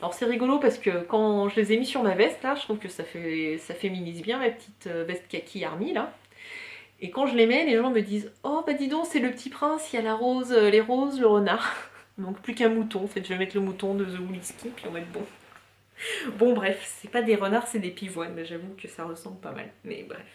[SPEAKER 2] Alors c'est rigolo parce que quand je les ai mis sur ma veste là, je trouve que ça féminise bien ma petite veste kaki army là. Et quand je les mets, les gens me disent « Oh bah dis donc, c'est le petit prince, il y a la rose, les roses, le renard. » Donc plus qu'un mouton, en fait je vais mettre le mouton de The Woolisky, puis on va être bon. Bon bref, c'est pas des renards, c'est des pivoines, mais j'avoue que ça ressemble pas mal, mais bref.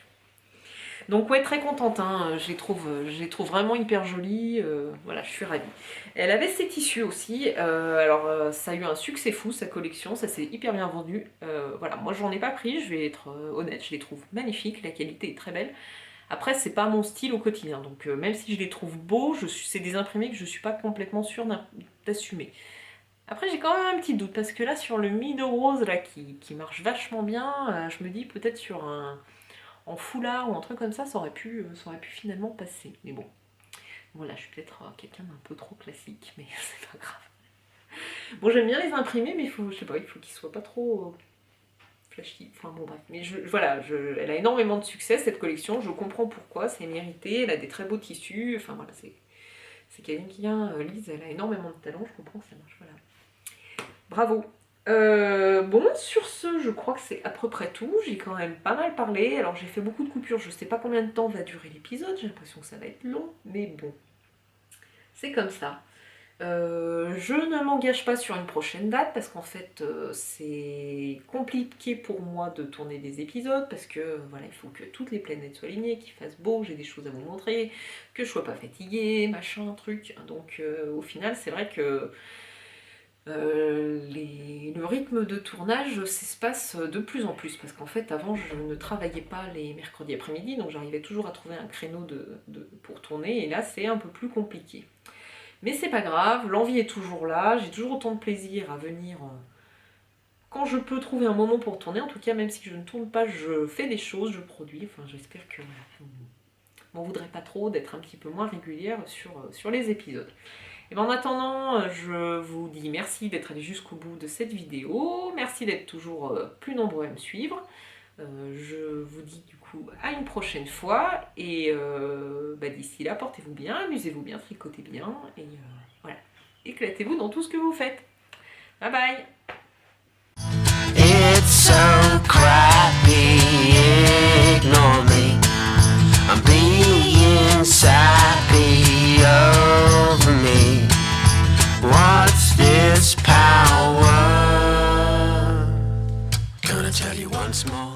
[SPEAKER 2] Donc ouais, très contente, hein. Je les trouve vraiment hyper jolies, voilà, je suis ravie. Elle avait ses tissus aussi, alors ça a eu un succès fou sa collection, ça s'est hyper bien vendu. Voilà, moi j'en ai pas pris, je vais être honnête, je les trouve magnifiques, la qualité est très belle. Après, c'est pas mon style au quotidien, donc même si je les trouve beaux, c'est des imprimés que je suis pas complètement sûre d'assumer. Après, j'ai quand même un petit doute, parce que là, sur le Mido Rose, là, qui marche vachement bien, je me dis peut-être sur en foulard ou un truc comme ça aurait pu finalement passer. Mais bon, voilà, je suis peut-être quelqu'un d'un peu trop classique, mais c'est pas grave. Bon, j'aime bien les imprimer, mais je sais pas, il faut qu'ils soient pas trop... flashy. Enfin bon bref, mais voilà, elle a énormément de succès cette collection, je comprends pourquoi, c'est mérité, elle a des très beaux tissus, enfin voilà, c'est quelqu'un qui vient, Lise, elle a énormément de talent, je comprends que ça marche, voilà. Bravo. Bon, sur ce, je crois que c'est à peu près tout, j'ai quand même pas mal parlé, alors j'ai fait beaucoup de coupures, je sais pas combien de temps va durer l'épisode, j'ai l'impression que ça va être long, mais bon, c'est comme ça. Je ne m'engage pas sur une prochaine date parce qu'en fait c'est compliqué pour moi de tourner des épisodes parce que voilà, il faut que toutes les planètes soient alignées, qu'il fasse beau, j'ai des choses à vous montrer, que je sois pas fatiguée, machin, truc. Donc au final c'est vrai que le rythme de tournage s'espace de plus en plus parce qu'en fait avant je ne travaillais pas les mercredis après-midi, donc j'arrivais toujours à trouver un créneau pour tourner, et là c'est un peu plus compliqué. Mais c'est pas grave, l'envie est toujours là, j'ai toujours autant de plaisir à venir quand je peux trouver un moment pour tourner. En tout cas, même si je ne tourne pas, je fais des choses, je produis. Enfin, j'espère que vous m'en voudrez pas trop d'être un petit peu moins régulière sur les épisodes. Et bien en attendant, je vous dis merci d'être allé jusqu'au bout de cette vidéo, merci d'être toujours plus nombreux à me suivre. Je vous dis du coup à une prochaine fois, et d'ici là, portez-vous bien, amusez-vous bien, tricotez bien, et voilà, éclatez-vous dans tout ce que vous faites. Bye bye.
[SPEAKER 1] It's so crappy, ignore me. I'm being sappy over me. What's this power? Gonna tell you once more.